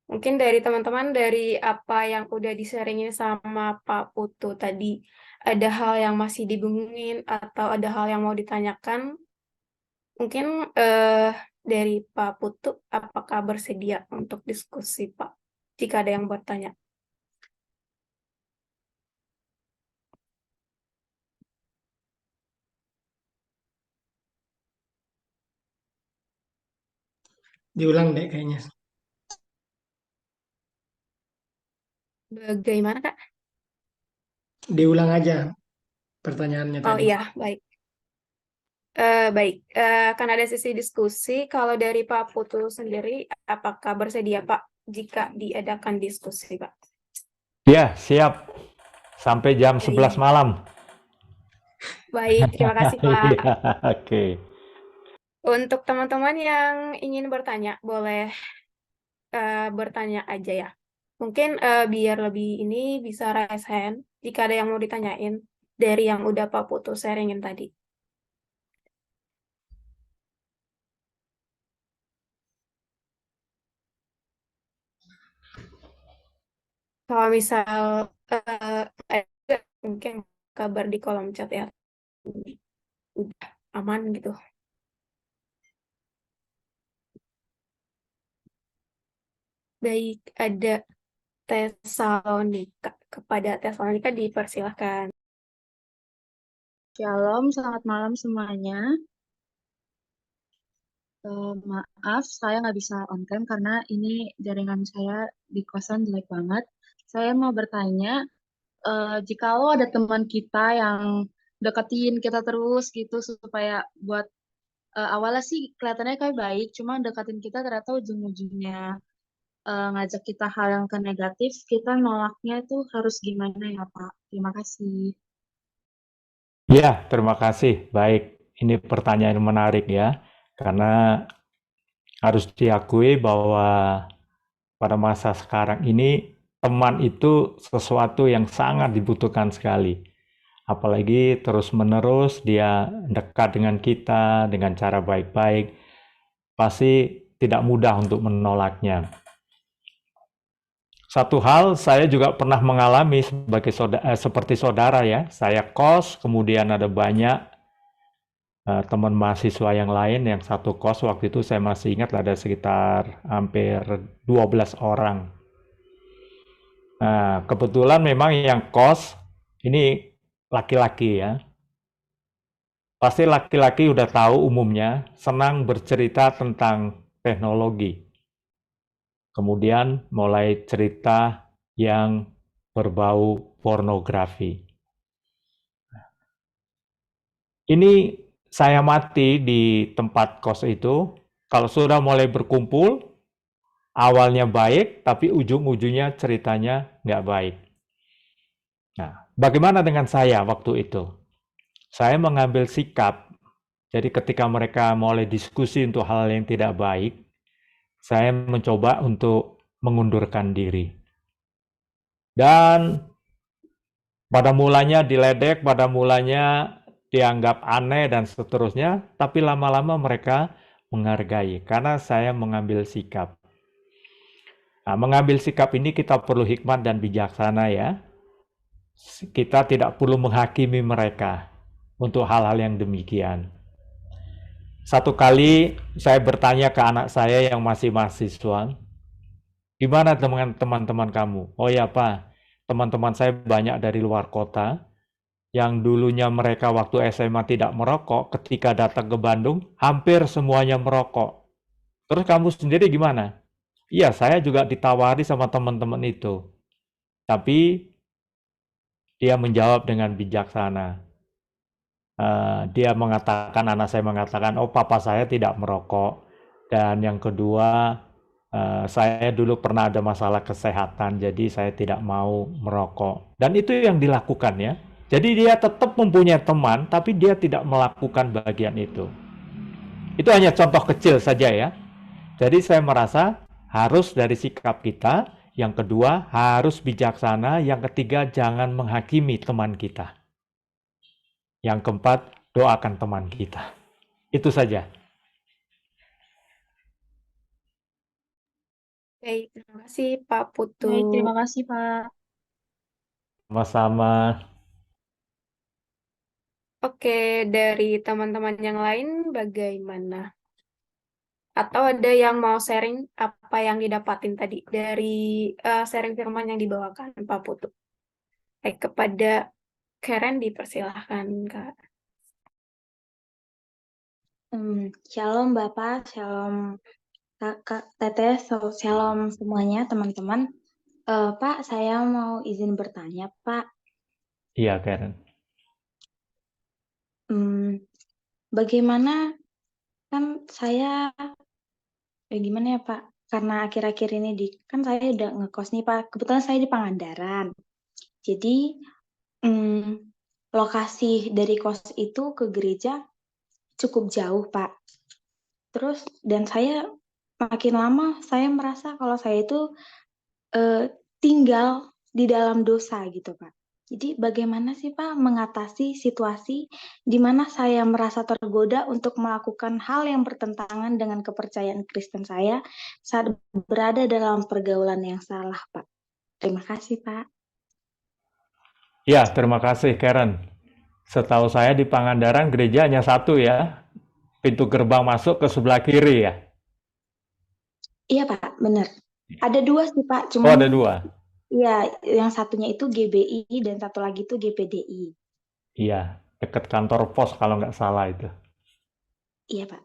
Mungkin dari teman-teman, dari apa yang udah di-sharingin sama Pak Putu tadi, ada hal yang masih dibingungin atau ada hal yang mau ditanyakan? Mungkin dari Pak Putu, apakah bersedia untuk diskusi, Pak? Jika ada yang bertanya. Diulang deh kayaknya. Bagaimana, Kak? Diulang aja pertanyaannya Oh tadi. iya, baik. Baik, akan ada sesi diskusi. Kalau dari Pak Putu sendiri, apakah bersedia, Pak, jika diadakan diskusi, Pak? Ya, siap. Sampai jam 11 Baik, malam. baik, terima kasih, Pak. Oke. Untuk teman-teman yang ingin bertanya, boleh bertanya aja ya. Mungkin biar lebih ini bisa raise hand jika ada yang mau ditanyain dari yang udah Pak Putu sharingin tadi. Kalau misal ada mungkin kabar di kolom chat ya, udah aman gitu. Baik, ada Tesalonika. Kepada Tesalonika dipersilahkan. Shalom, selamat malam semuanya. Maaf, saya nggak bisa on cam karena ini jaringan saya di kosan jelek banget. Saya mau bertanya, jikalau ada teman kita yang deketin kita terus gitu supaya buat awalnya sih kelihatannya kayak baik, cuma deketin kita ternyata ujung-ujungnya ngajak kita hal yang ke negatif, kita nolaknya itu harus gimana ya Pak? Terima kasih. Ya, terima kasih. Baik, ini pertanyaan menarik ya, karena harus diakui bahwa pada masa sekarang ini teman itu sesuatu yang sangat dibutuhkan sekali. Apalagi terus-menerus dia dekat dengan kita dengan cara baik-baik, pasti tidak mudah untuk menolaknya. Satu hal saya juga pernah mengalami seperti saudara ya. Saya kos, kemudian ada banyak teman mahasiswa yang lain yang satu kos. Waktu itu saya masih ingat ada sekitar hampir 12 orang. Nah, kebetulan memang yang kos ini laki-laki ya. Pasti laki-laki udah tahu umumnya senang bercerita tentang teknologi. Kemudian mulai cerita yang berbau pornografi. Ini saya mati di tempat kos itu, kalau sudah mulai berkumpul, awalnya baik, tapi ujung-ujungnya ceritanya nggak baik. Nah, bagaimana dengan saya waktu itu? Saya mengambil sikap, jadi ketika mereka mulai diskusi untuk hal yang tidak baik, saya mencoba untuk mengundurkan diri. Dan pada mulanya diledek, pada mulanya dianggap aneh dan seterusnya, tapi lama-lama mereka menghargai karena saya mengambil sikap. Nah, mengambil sikap ini kita perlu hikmat dan bijaksana ya. Kita tidak perlu menghakimi mereka untuk hal-hal yang demikian. Satu kali saya bertanya ke anak saya yang masih mahasiswa, gimana teman-teman kamu? Oh ya Pak, teman-teman saya banyak dari luar kota, yang dulunya mereka waktu SMA tidak merokok, ketika datang ke Bandung, hampir semuanya merokok. Terus kamu sendiri gimana? Iya, saya juga ditawari sama teman-teman itu. Tapi dia menjawab dengan bijaksana. Dia mengatakan, anak saya mengatakan, oh papa saya tidak merokok. Dan yang kedua, saya dulu pernah ada masalah kesehatan, jadi saya tidak mau merokok. Dan itu yang dilakukan ya. Jadi dia tetap mempunyai teman, tapi dia tidak melakukan bagian itu. Itu hanya contoh kecil saja ya. Jadi saya merasa harus dari sikap kita, yang kedua harus bijaksana, yang ketiga jangan menghakimi teman kita. Yang keempat, doakan teman kita. Itu saja. Baik, terima kasih Pak Putu. Baik, terima kasih Pak. Sama-sama. Oke, dari teman-teman yang lain bagaimana? Atau ada yang mau sharing apa yang didapatin tadi dari sharing firman yang dibawakan Pak Putu? Baik, kepada Karen dipersilahkan Kak. Shalom Bapak, shalom Kakak Teteh, shalom semuanya teman-teman. Pak, saya mau izin bertanya Pak. Iya Karen. Bagaimana kan saya gimana ya Pak? Karena akhir-akhir ini kan saya udah ngekos nih Pak. Kebetulan saya di Pangandaran. Jadi lokasi dari kos itu ke gereja cukup jauh Pak. Terus dan saya makin lama saya merasa kalau saya itu tinggal di dalam dosa gitu Pak. Jadi bagaimana sih Pak mengatasi situasi di mana saya merasa tergoda untuk melakukan hal yang bertentangan dengan kepercayaan Kristen saya saat berada dalam pergaulan yang salah Pak. Terima kasih, Pak. Ya, terima kasih Karen. Setahu saya di Pangandaran gereja hanya satu ya, pintu gerbang masuk ke sebelah kiri ya. Iya, Pak, benar. Ada 2 sih, Pak. Oh, ada Cuman 2. ya, yang satunya itu GBI dan satu lagi itu GPDI. Iya, dekat kantor pos kalau nggak salah itu. Iya, Pak.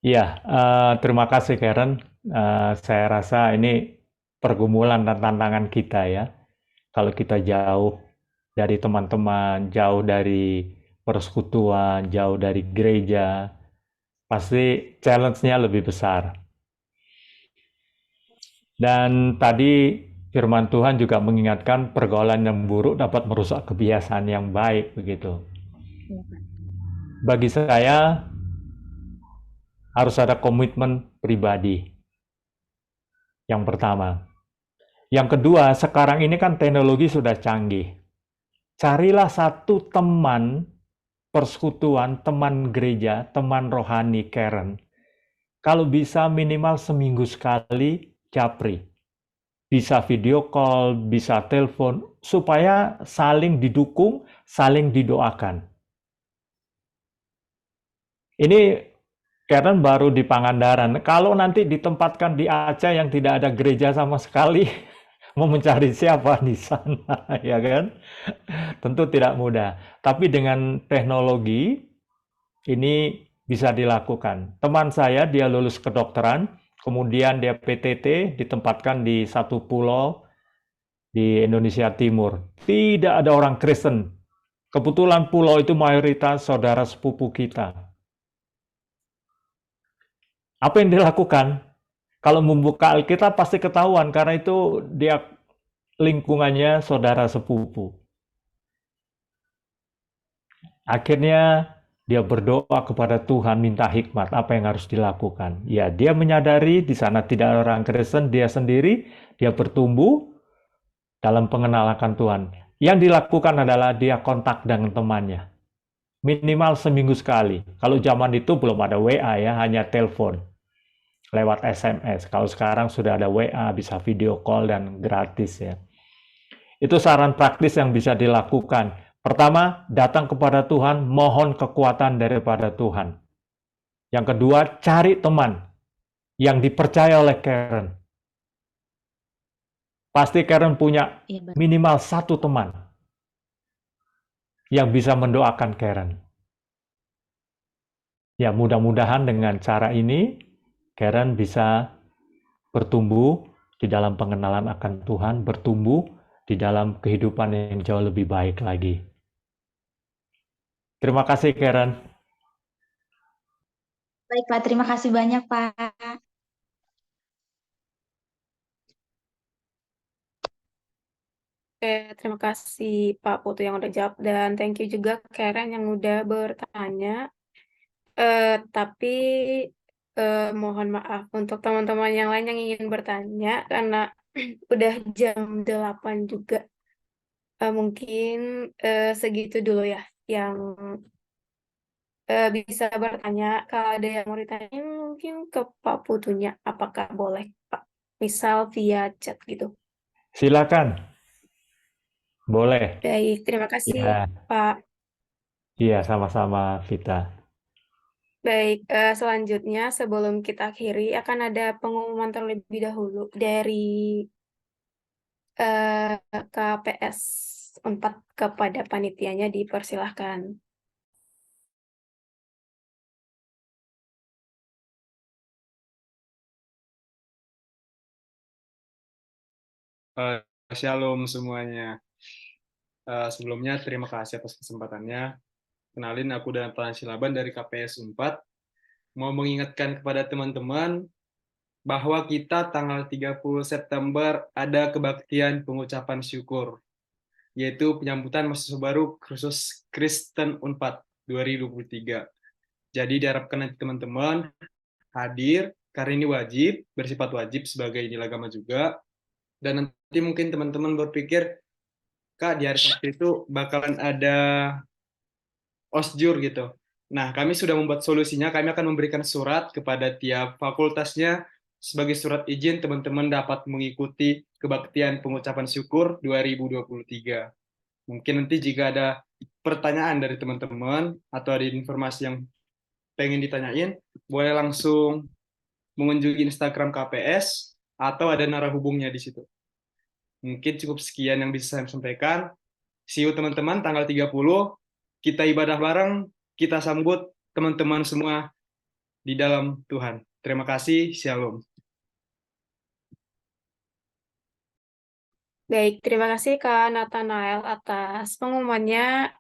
Iya, terima kasih Karen. Saya rasa ini pergumulan dan tantangan kita ya. Kalau kita jauh dari teman-teman, jauh dari persekutuan, jauh dari gereja, pasti challenge-nya lebih besar. Dan tadi firman Tuhan juga mengingatkan pergaulan yang buruk dapat merusak kebiasaan yang baik begitu. Iya, Pak. Bagi saya harus ada komitmen pribadi. Yang pertama. Yang kedua, sekarang ini kan teknologi sudah canggih. Carilah satu teman persekutuan, teman gereja, teman rohani Karen. Kalau bisa minimal seminggu sekali japri. Bisa video call, bisa telepon, supaya saling didukung, saling didoakan. Ini Karen baru di Pangandaran. Kalau nanti ditempatkan di Aceh yang tidak ada gereja sama sekali, mau mencari siapa di sana, ya kan? Tentu tidak mudah. Tapi dengan teknologi ini bisa dilakukan. Teman saya dia lulus kedokteran, kemudian dia PTT ditempatkan di satu pulau di Indonesia Timur. Tidak ada orang Kristen. Kebetulan pulau itu mayoritas saudara sepupu kita. Apa yang dilakukan? Kalau membuka Alkitab pasti ketahuan karena itu dia lingkungannya saudara sepupu. Akhirnya dia berdoa kepada Tuhan minta hikmat apa yang harus dilakukan. Ya, dia menyadari di sana tidak ada orang Kristen, dia sendiri, dia bertumbuh dalam pengenalan akan Tuhan. Yang dilakukan adalah dia kontak dengan temannya. Minimal seminggu sekali. Kalau zaman itu belum ada WA ya, hanya telepon. Lewat SMS. Kalau sekarang sudah ada WA, bisa video call dan gratis ya. Itu saran praktis yang bisa dilakukan. Pertama, datang kepada Tuhan, mohon kekuatan daripada Tuhan. Yang kedua, cari teman yang dipercaya oleh Karen. Pasti Karen punya minimal satu teman yang bisa mendoakan Karen. Ya, mudah-mudahan dengan cara ini, Karen bisa bertumbuh di dalam pengenalan akan Tuhan, bertumbuh di dalam kehidupan yang jauh lebih baik lagi. Terima kasih, Karen. Baik, Pak. Terima kasih banyak, Pak. Oke, terima kasih Pak Putu yang udah jawab dan thank you juga Karen yang udah bertanya. Tapi mohon maaf untuk teman-teman yang lain yang ingin bertanya karena udah jam 8 juga. Mungkin segitu dulu ya yang bisa bertanya. Kalau ada yang mau ditanya mungkin ke Pak Putunya, apakah boleh Pak? Misal via chat gitu. Silakan. Boleh. Baik, terima kasih Ya. Pak. Iya, sama-sama Vita. Baik, selanjutnya sebelum kita akhiri akan ada pengumuman terlebih dahulu dari KPS 4 kepada panitianya, dipersilahkan. Shalom semuanya. Sebelumnya terima kasih atas kesempatannya. Kenalin, aku Danthan Silaban dari KPS 4. Mau mengingatkan kepada teman-teman bahwa kita tanggal 30 September ada kebaktian pengucapan syukur, yaitu penyambutan mahasiswa baru khusus Kristen Unpad 2023. Jadi diharapkan nanti teman-teman hadir, karena ini wajib, bersifat wajib sebagai nilai agama juga. Dan nanti mungkin teman-teman berpikir, Kak, di hari Sabtu itu bakalan ada osjur gitu. Nah, kami sudah membuat solusinya, kami akan memberikan surat kepada tiap fakultasnya sebagai surat izin teman-teman dapat mengikuti Kebaktian Pengucapan Syukur 2023. Mungkin nanti jika ada pertanyaan dari teman-teman atau ada informasi yang pengen ditanyain, boleh langsung mengunjungi Instagram KPS atau ada narah hubungnya di situ. Mungkin cukup sekian yang bisa saya sampaikan. See you teman-teman tanggal 30. Kita ibadah bareng, kita sambut teman-teman semua di dalam Tuhan. Terima kasih, Shalom. Baik, terima kasih Kak Nathanael atas pengumumannya.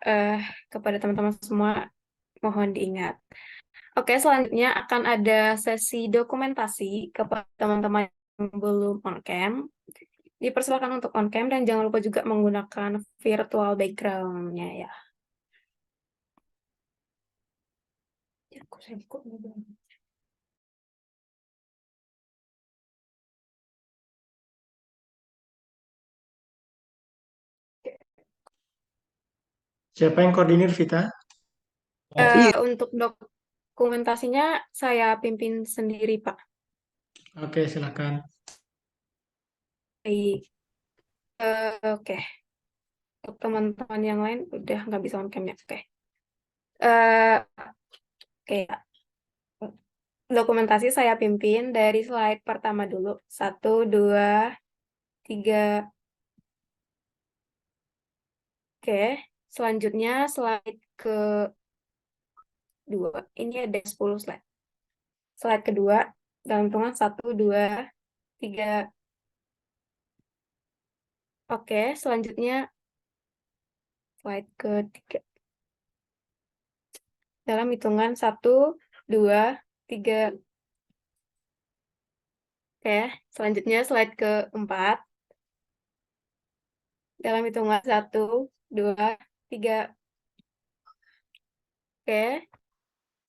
Kepada teman-teman semua, mohon diingat. Oke, selanjutnya akan ada sesi dokumentasi kepada teman-teman yang belum on-cam. Dipersilakan untuk on-cam dan jangan lupa juga menggunakan virtual background-nya ya. Siapa yang koordinir, Vita? Untuk dokumentasinya saya pimpin sendiri, Pak. Oke, silakan. Baik. Oke. Untuk teman-teman yang lain udah nggak bisa on-cam ya. Oke. Oke. Dokumentasi saya pimpin dari slide pertama dulu. 1, 2, 3. Oke. Selanjutnya slide ke-2. Ini ada 10 slide. Slide kedua dalam hitungan 1, 2, 3. Oke, selanjutnya slide ke-3. Dalam hitungan 1, 2, 3. Oke, selanjutnya slide ke-4. Dalam hitungan 1, 2, 3. Oke,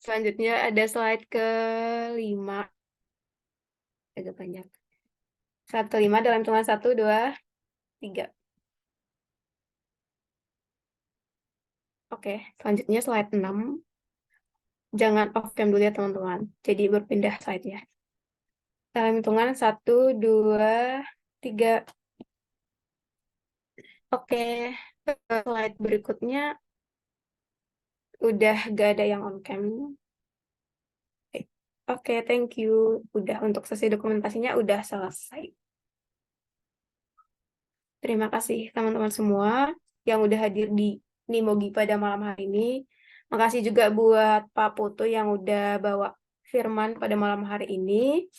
selanjutnya ada slide ke-5. Agak banyak. Slide ke-5 dalam hitungan 1, 2, 3. Oke, selanjutnya slide 6. Jangan off cam dulu ya teman-teman. Jadi berpindah slide ya. Dalam hitungan 1, 2, 3. Oke, slide berikutnya udah gak ada yang on cam. Oke, thank you. Udah untuk sesi dokumentasinya udah selesai. Terima kasih teman-teman semua yang udah hadir di Nimogi pada malam hari ini. Makasih juga buat Pak Putu yang udah bawa firman pada malam hari ini.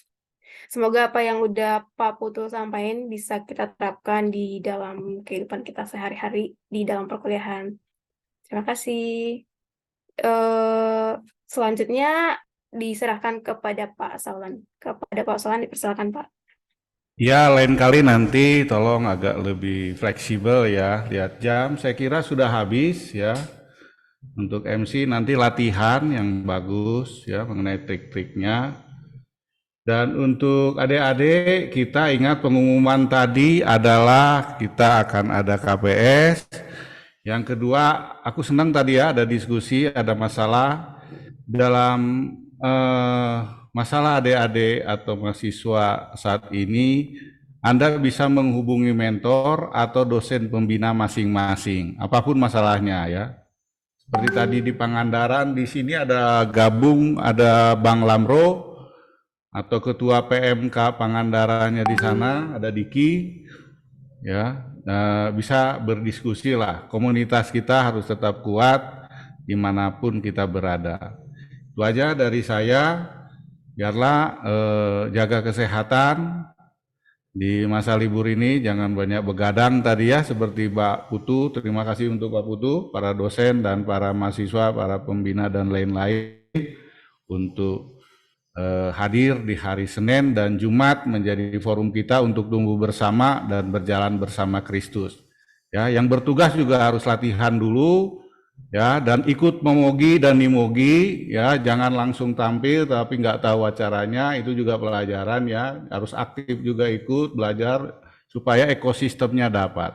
Semoga apa yang udah Pak Putu sampaikan bisa kita terapkan di dalam kehidupan kita sehari-hari di dalam perkuliahan. Terima kasih. Selanjutnya diserahkan kepada Pak Saulan. Kepada Pak Saulan dipersilakan Pak. Ya, lain kali nanti tolong agak lebih fleksibel ya, lihat jam. Saya kira sudah habis ya. Untuk MC nanti latihan yang bagus ya mengenai trik-triknya. Dan untuk adik-adik kita ingat pengumuman tadi adalah kita akan ada KPS. Yang kedua, aku senang tadi ya ada diskusi, ada masalah dalam masalah adik-adik atau mahasiswa saat ini. Anda bisa menghubungi mentor atau dosen pembina masing-masing, apapun masalahnya ya. Seperti tadi di Pangandaran, di sini ada gabung, ada Bang Lamro atau ketua PMK Pangandarannya di sana, ada Diki, ya. Bisa berdiskusi lah. Komunitas kita harus tetap kuat dimanapun kita berada. Itu aja dari saya. Biarlah jaga kesehatan di masa libur ini, jangan banyak begadang tadi ya, seperti Pak Putu. Terima kasih untuk Pak Putu, para dosen dan para mahasiswa, para pembina dan lain-lain untuk hadir di hari Senin dan Jumat menjadi forum kita untuk tumbuh bersama dan berjalan bersama Kristus. Ya, yang bertugas juga harus latihan dulu. Ya, dan ikut memogi dan nimogi ya, jangan langsung tampil tapi nggak tahu acaranya, itu juga pelajaran ya, harus aktif juga ikut belajar supaya ekosistemnya dapat.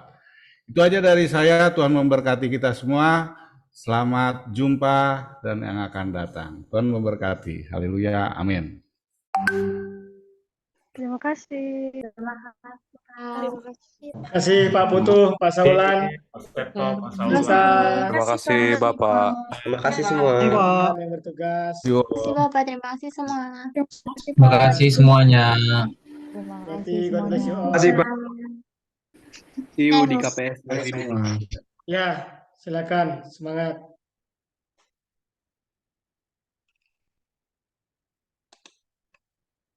Itu aja dari saya. Tuhan memberkati kita semua. Selamat jumpa dan yang akan datang. Tuhan memberkati. Haleluya. Amin. Terima kasih. Terima kasih. Terima kasih Pak Putu, Pak Saulan, Mas Peto, Mas Nisa, Saulan. Terima kasih Bapak. Terima kasih semua. teman yang bertugas. Yuk. Terima kasih Bapak, terima kasih semua. Terima kasih semuanya. Terima Berarti kasih God bless you semuanya. all. Kasih Pak. See you di Terus. KPS. Terima kasih semua. Ya, silakan semangat.